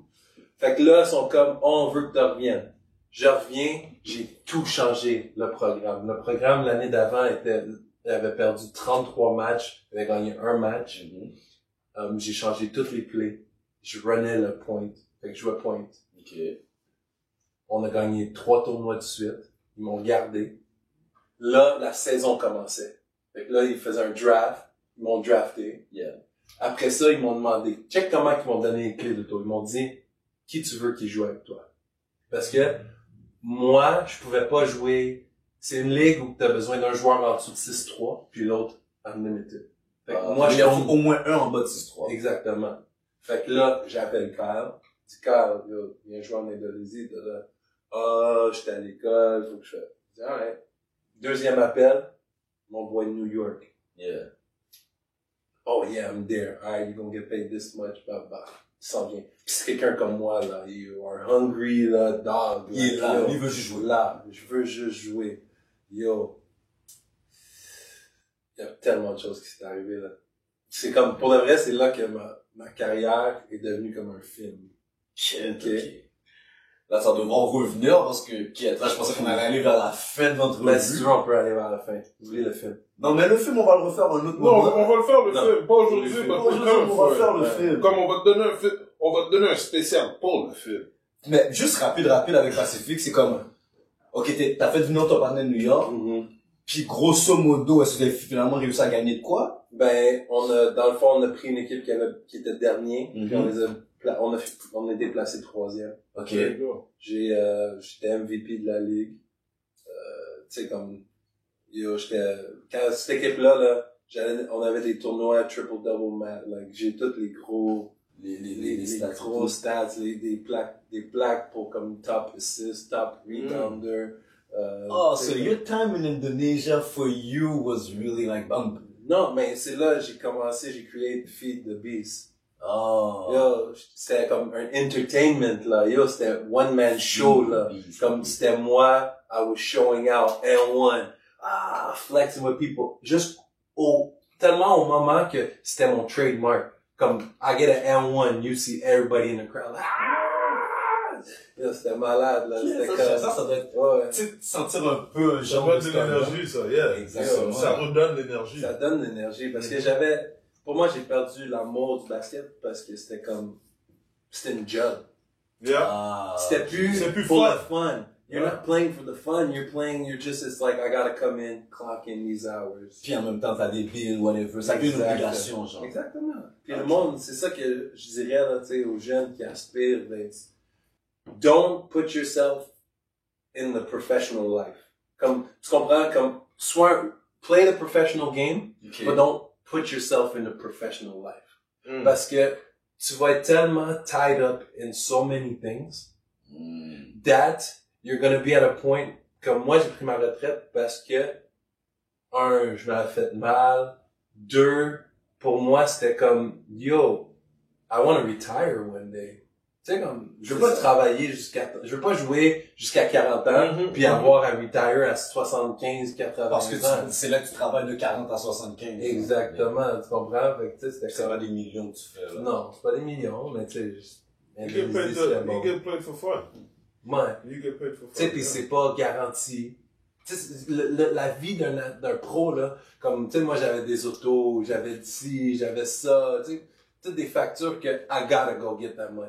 Fait que là, ils sont comme, on veut que tu reviennes. Je reviens, j'ai tout changé, le programme. Le programme, l'année d'avant, avait perdu 33 matchs, avait gagné un match. J'ai changé toutes les plays. Je runnais le point. Fait que je jouais point. Ok. On a gagné 3 tournois de suite. Ils m'ont gardé. Là, la saison commençait. Fait que là, ils faisaient un draft. Ils m'ont drafté. Yeah. Après ça, ils m'ont demandé, check comment ils m'ont donné les clés de toi. Ils m'ont dit, qui tu veux qui joue avec toi? Parce que, moi, je pouvais pas jouer. C'est une ligue où tu as besoin d'un joueur en dessous de 6-3, puis l'autre unlimited. Fait que moi, il y a au moins un en bas de 6-3. Exactement. Fait que là, j'appelle Kyle. Je dis, Kyle, yo, viens jouer en Indonésie. J'étais à l'école, faut que je fasse. Je dis, alright. Deuxième appel, mon boy de New York. Yeah. Oh yeah, I'm there. Alright, you're gonna get paid this much, bah. Il s'en vient. Pis c'est quelqu'un comme moi, là. You are hungry, là, dog. Il est là, yo, il veut juste jouer. Là, je veux juste jouer. Yo. Il y a tellement de choses qui s'est arrivé, là. C'est comme, pour le vrai, c'est là que ma carrière est devenue comme un film. Ok. Là, ça devrait en revenir parce que, là, je pensais qu'on allait aller vers la fin de notre Mais revue. si tu veux, on peut aller vers la fin. Oublie le film. Non, mais le film, on va le refaire un autre Non, moment. on va le faire le Non. film. Pas aujourd'hui, Le film. parce Pas que aujourd'hui, on va faire le Ouais. film. Comme on va te donner un film, on va te donner un spécial pour le film. Mais juste rapide avec Pacific, c'est comme, ok, t'as fait venir ton partenaire de New York, puis grosso modo, est-ce que vous avez finalement réussi à gagner de quoi? Ben, dans le fond, on a pris une équipe qui était dernier, puis on a été placé troisième. Ok. There you go. J'étais MVP de la ligue. Tu sais, comme, yo, quand cette équipe-là, là, on avait des tournois triple-double match, like, j'ai tous les gros, les stats. gros stats, des plaques pour comme top assist, top rebounder. Oh, tu so sais, your time in Indonesia for you was really like, non, mais c'est là, j'ai créé Feed the Beast. oh. Yo, c'était comme un entertainment, là. Yo, c'était one man show, là. Comme c'était moi, I was showing out, N1. Flexing with people. Juste tellement au moment que c'était mon trademark. Comme, I get an N1, you see everybody in the crowd. Yo, c'était malade, là. C'était Ça doit être, ouais. tu sais, sentir un peu un Ça genre donne de de stand-up. l'énergie, ça, yeah. Exactement. Ça redonne l'énergie. Ça donne de l'énergie parce que pour moi, j'ai perdu l'amour du basket parce que c'était une job. Yeah. Ah. C'était plus for the fun. You're not playing for the fun. It's like, I gotta come in, clock in these hours. Puis en même temps, t'as des bills, whatever. Ça devient une obligation, genre. Exactement. Puis le monde, c'est ça que je dirais, là, tu sais, aux jeunes qui aspirent, don't put yourself in the professional life. Comme, tu comprends? Comme, play the professional game, Okay. but don't put yourself in the professional life. Parce que tu vas être tellement tied up in so many things that you're gonna be at a point, comme moi j'ai pris ma retraite parce que, je m'avais fait mal, 2, pour moi c'était comme, yo, I want to retire one day. Tu sais, comme, je veux pas je veux pas jouer jusqu'à 40 ans, puis avoir à retire à 75, 80 Parce que ans. c'est là que tu travailles de 40 à 75. Exactement, tu comprends? Fait que, tu sais, c'était C'est pas des millions que tu fais, là. Non, c'est pas des millions, mais tu sais, You get paid for fun. Ouais. You get paid for fun. Tu sais, pis c'est pas garanti. Tu sais, la vie d'un pro, là, comme, tu sais, moi, j'avais des autos, j'avais ci, j'avais ça, tu sais, toutes des factures que I gotta go get that money.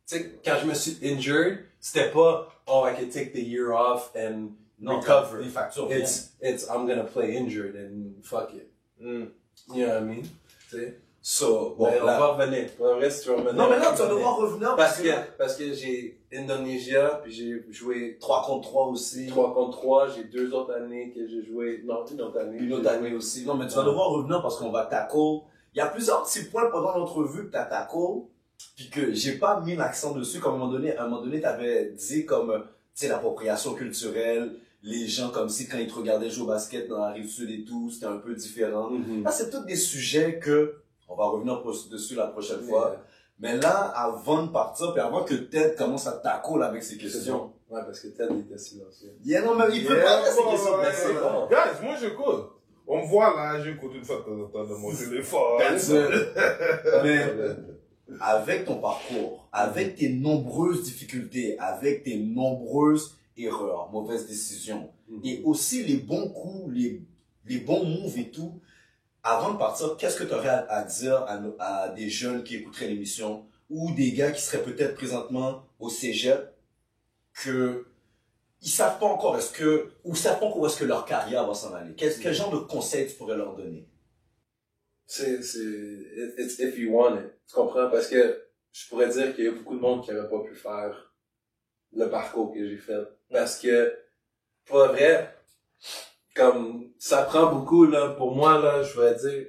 Tu sais, quand je me suis injured, c'était pas, oh, I can take the year off and recover. Les factures It's, I'm gonna play injured and fuck it. You know what I mean? Tu sais? So, bon, Mais on là. va revenir. Pour le vrai, si tu veux revenir. Non, mais là, on tu va vas devoir revenir parce que j'ai Indonesia, puis j'ai joué 3 contre 3 aussi. 3 contre 3, j'ai 2 autres années que j'ai joué, non, une autre année. Une autre année aussi. Non, mais tu vas devoir revenir parce qu'on va tackle. Il y a plusieurs petits points pendant l'entrevue que t'as tackle, puis que j'ai pas mis l'accent dessus, comme à un moment donné, t'avais dit comme, tu sais, l'appropriation culturelle, les gens comme si quand ils te regardaient jouer au basket dans la Rive-Sud et tout, c'était un peu différent. Là, c'est tous des sujets que, on va revenir dessus la prochaine fois. Mais là, avant de partir, puis avant que Ted commence à tackle avec ses questions. Ouais, parce que Ted était silencieux. Yeah, non, mais il préparait ses bon, questions. ouais, Mais c'est ouais. bon. Guys, moi j'écoute. On me voit là, j'écoute une fois de temps en temps dans mon téléphone. That's it. Mais avec ton parcours, avec tes nombreuses difficultés, avec tes nombreuses erreurs, mauvaises décisions, et aussi les bons coups, les bons moves et tout, avant de partir, qu'est-ce que tu aurais à dire à des jeunes qui écouteraient l'émission ou des gars qui seraient peut-être présentement au cégep que ils savent pas encore ou savent pas encore où est-ce que leur carrière va s'en aller? Quel genre de conseils tu pourrais leur donner? It's if you want it. Tu comprends? Parce que je pourrais dire qu'il y a beaucoup de monde qui n'aurait pas pu faire le parcours que j'ai fait. Parce que, pour le vrai, comme, ça prend beaucoup, là, pour moi, là, je vais dire,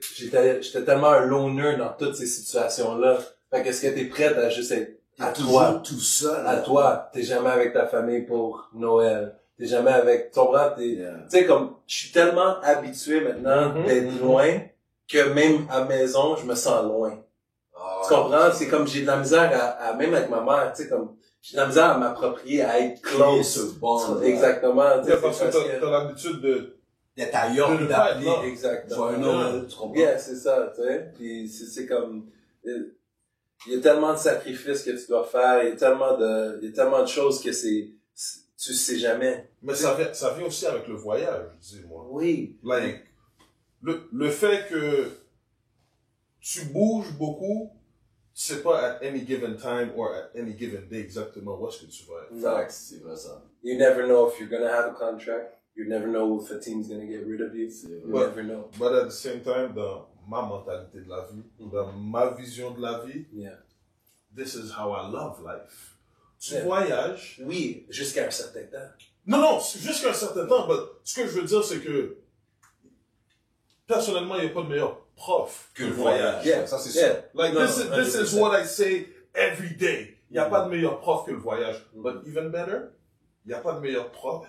j'étais tellement un loner dans toutes ces situations-là. Fait qu'est-ce que t'es prête à juste être à toi? Tout seul. À toi. T'es jamais avec ta famille pour Noël. T'es jamais avec ton bras, tu sais, comme, je suis tellement habitué maintenant d'être loin que même à maison, je me sens loin. Tu comprends? C'est comme, j'ai de la misère à même avec ma mère, tu sais, comme, j'ai de la misère à m'approprier, à être close. Ce bond. Exactement. Yeah, parce que t'as l'habitude D'être ailleurs, de d'appeler. pas, exactement. Joyeux Noël, tu comprends? Yeah, c'est ça, tu sais. Puis c'est comme, il y a tellement de sacrifices que tu dois faire, il y a tellement de choses que tu sais jamais. Mais ça vient aussi avec le voyage, je dis, moi. Oui. Like, le fait que tu bouges beaucoup, c'est pas at any given time or at any given day exactement où est-ce que tu vas être. Facts. C'est vrai ça. You never know if you're gonna have a contract. You never know if a team's gonna get rid of you. You never know. But at the same time, dans ma mentalité de la vie, dans ma vision de la vie, Yeah. this is how I love life. Tu voyages. Oui, jusqu'à un certain temps. Non, jusqu'à un certain temps, mais ce que je veux dire, c'est que personnellement, il n'y a pas de meilleur prof Que le voyage. Yeah. Ça, c'est Yeah. sûr. Like, Non, this is 100%. what I say every day. Il n'y a pas de meilleur prof que le voyage. But even better, il n'y a pas de meilleur prof.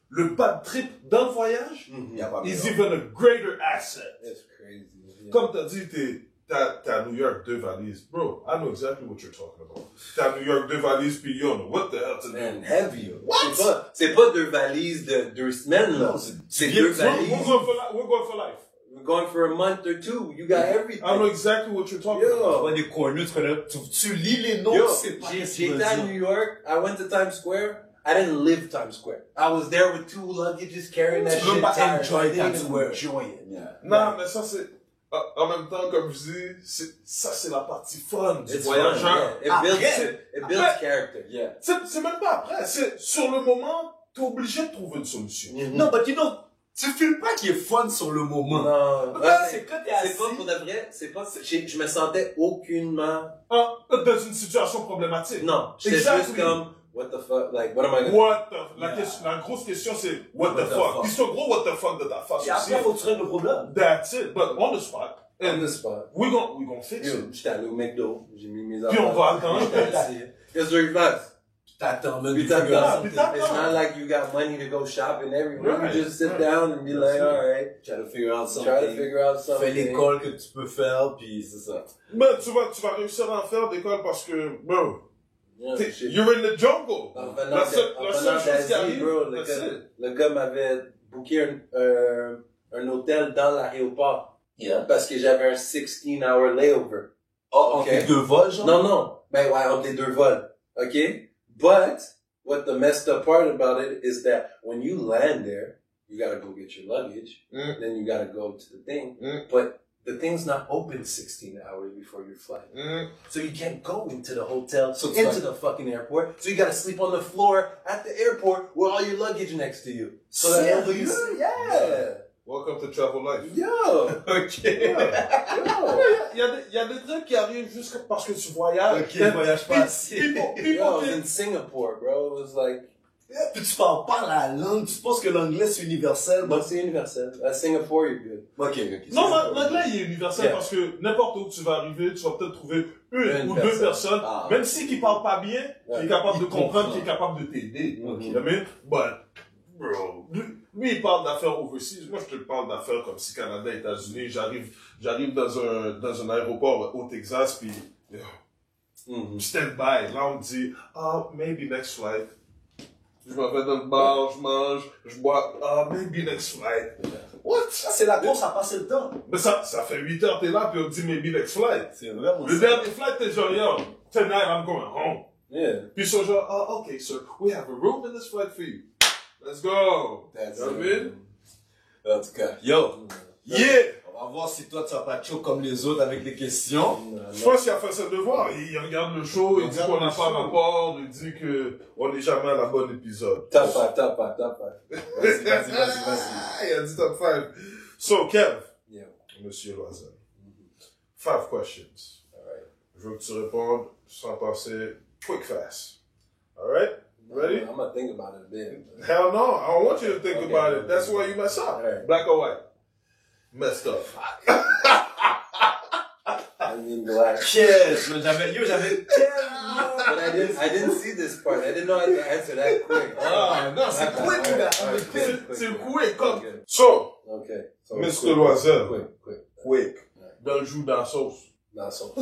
Le bad trip dans le voyage Il y a pas is meilleur. even a greater asset. It's crazy. Yeah. Comme tu as dit, t'as à New York 2 valises. Bro, I know exactly what you're talking about. T'as à New York 2 valises, puis yo, what the hell to do? Man, heavy. What? C'est pas 2 valises de 2 semaines, là. Non, C'est bien 2 sûr. valises. We're going for life. We're going for a month or 2. You got everything. I know exactly what you're talking Yo. about. Tu vois des corners, tu lis les noms, Yo, tu sais pas qu'est-ce qu'ils j'étais veulent à dire. New York. I went to Times Square. I didn't live Times Square. I was there with 2 luggages carrying that Tu peux shit. pas tired. enjoy I didn't Times even Square. enjoy it. Yeah. Non, mais ça c'est... En même temps, comme je dis, ça c'est la partie fun du It's voyageur. fun, yeah. It builds Après- character. Yeah. C'est même pas après, c'est sur le moment, t'es obligé de trouver une solution. Non, but you know, tu files pas qu'il est fun sur le moment. Non. C'est quand t'es C'est assis. pas pour de vrai. Je me sentais aucunement. Dans une situation problématique. Non. J'étais Exactly. juste comme, what the fuck, like, what am I gonna What the... Yeah. La grosse question c'est what the What the fuck. fuck. Puis c'est un gros what the fuck de ta face Et aussi. après, faut que tu règles le problème. That's it. But on the spot. on And the spot? we gon fix Yo, it. j'étais allé au McDo, j'ai mis mes Puis on va attendre. J'étais assis. Qu'est-ce que tu fais? T'attends, là, Puis tu t'attends. regardes. puis t'attends. It's not like you got money to go shopping everywhere. Right. You just sit down and be like, alright, Try to figure out try to something. figure out Fais something. l'école que tu peux faire, puis c'est ça. Mais tu vas réussir à en faire d'école parce que, bro, Yeah, shit. you're in the jungle. En venant La seule chose qui d'Asie, arrive, bro, that's it. le gars m'avait booké un hôtel dans l'aéroport. Yeah. Parce que j'avais un 16-hour layover. Oh, Ok. entre les deux vols, genre? Non. Ben ouais, entre les 2 vols. OK? But, what the messed up part about it is that when you land there, you gotta go get your luggage. Then you gotta go to the thing. But the thing's not open 16 hours before your flight. So you can't go into the hotel, So it's into like- the fucking airport. So you gotta sleep on the floor at the airport with all your luggage next to you. So that Serious? yeah. Welcome to travel life. Yo. Ok. Yo. Il y a des trucs qui arrivent juste parce que tu voyages. Ok, je voyage pas assez. People Yo, I was think- in Singapore, bro. It was like, Puis tu parles pas la langue, tu penses que l'anglais c'est universel? but c'est universel. At Singapore, you're good. Ok. Non, l'anglais, il est universel Yeah. parce que n'importe où tu vas arriver, tu vas peut-être trouver une Une ou personne. deux personnes, Ah. même si qui parlent pas bien, qui est capable de Il comprendre, comprend. qui est capable de t'aider. Ok. You know what I mean? But, bro, lui, il parle d'affaires overseas. Moi, je te parle d'affaires comme si Canada, États-Unis, j'arrive dans un aéroport au Texas, puis, stand by. Là, on me dit, maybe next flight. Je m'en vais dans le bar, je mange, je bois, maybe next flight. What? Ça, c'est la course à passer le temps. Mais ça fait 8 heures t'es là, puis on te dit maybe next flight. C'est vraiment Le ça. dernier flight, t'es genre, yo, tonight I'm going home. Yeah. Puis ils sont genre, okay, sir, we have a room in this flight for you. Let's go. That's You know what I mean? En tout cas, yo. Yeah! On va voir si toi tu vas pas chaud comme les autres avec les questions. Je pense qu'il a fait ses devoirs. Il regarde le show, il dit qu'on n'a pas rapport, il dit que on n'est jamais à la bonne épisode. Top 5. Vas-y. Il a dit top 5. So, Kev. Yeah. Monsieur Loisel. 5 questions. Alright. Je veux que tu répondes sans passer quick fast. Alright? Ready? I'm gonna think about it a bit. Hell no, I don't want you to think about it. That's why you mess up. Right. Black or white? Messed up. I mean black. Yes, j'avais. But I didn't see this part. I didn't know how to answer that quick. Ah, non, c'est quick, gars. C'est quick, comme. So, Okay. So Mr. Loisel. Quick. Dans le joue dans la sauce. Not so.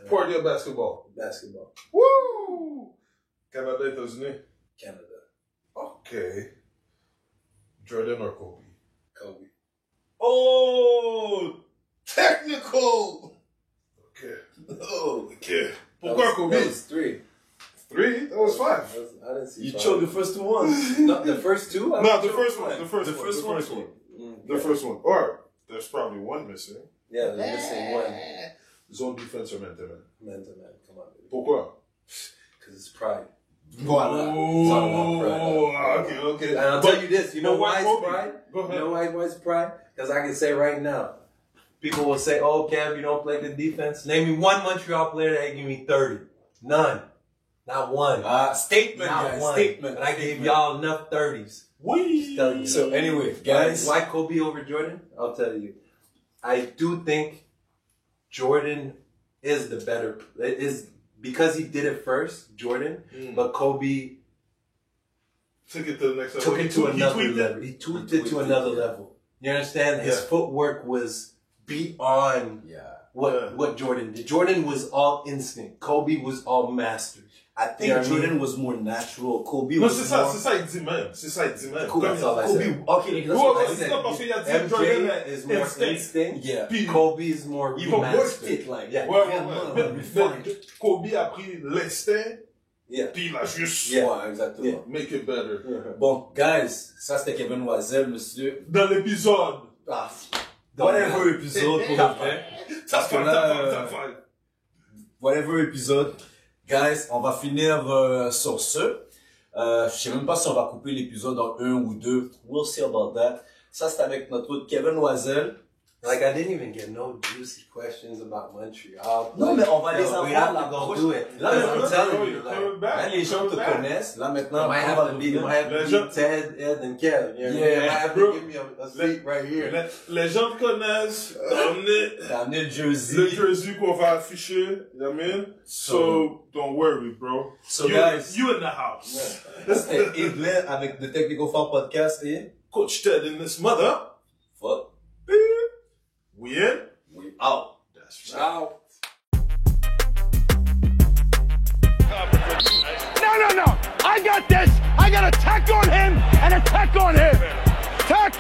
Pour dire basketball. Basketball. Woo! Canada, États-Unis. Canada. Okay. Jordan or Kobe? Kobe. Oh! Technical! Okay. Oh! Okay. Pourquoi Kobe? That was 3. 3? That was 5. I didn't see You 5. chose the first two ones. No, the first 2? No, the first one. The first The one. first The one. first one. The first one. Or, there's probably one missing. Yeah, they're missing one. Zone defense or man-to-man. Man to man. Come on, baby. Pourquoi? Because it's pride. Voilà. Oh, okay. And I'll tell you this. You know But why why it's Kobe? pride? Go ahead. You know why it's pride? Because I can say right now, people will say, oh, Kev, you don't play good defense. Name me one Montreal player that give me 30. None. Not one. Statement, Not guys. one. Statement. But I gave y'all enough 30s. Oui. Tell you. So anyway, guys. Why Kobe over Jordan? I'll tell you. I do think Jordan is the better. It is because he did it first, Jordan. But Kobe Took it to the next level. took it to another tweaked it. level. He tweaked it to another level. You understand? His footwork was beyond what Jordan did. Jordan was all instinct. Kobe was all mastered. I think You know what I Jordan mean? was more natural. Kobe Non, was c'est ça, more... c'est ça, il dit même. C'est ça, il dit même. Kobe, That's all I said. Kobe, okay, that's Ouais, what ouais, I c'est said. ça, parce qu'il a dit Jordan MJ is more instinct. instinct. Yeah. Puis, Kobe is more Il va work remastered. it, like, Yeah. ouais, vraiment, mais refined. Kobe a pris l'instinct, Yeah. puis il a juste Yeah. Ouais, exactement. Yeah. make it better. Bon, guys, ça c'était Kevin Loisel, monsieur. Dans l'épisode. Ah, whatever épisode pour le vrai. Parce que là, whatever épisode. Guys, on va finir sur ce. Je sais même pas si on va couper l'épisode en 1 ou 2. We'll see about that. Ça, c'est avec notre Kevin Loisel. Like, I didn't even get no juicy questions about Montreal. Non, mais on va les avoir We have la to go prochaine. do it. Là, Because I'm maintenant, telling you, like, là, les gens te connaissent. Là, maintenant, I might on have va to be Les Ted, Ed, and Kev. You know? Yeah, You might have bro. to give me a seat right here. Les gens te connaissent. T'as amené le jersey. Le jersey qu'on va afficher, you know what I mean? So, don't worry, bro. So, you, guys. You in the house. C'était Evelyn avec The Technical Foul Podcast et Coach Ted in this mother. fuck. We in? We out. That's Ciao. No. I got this. I got a tech on him and a tech on him. Tech.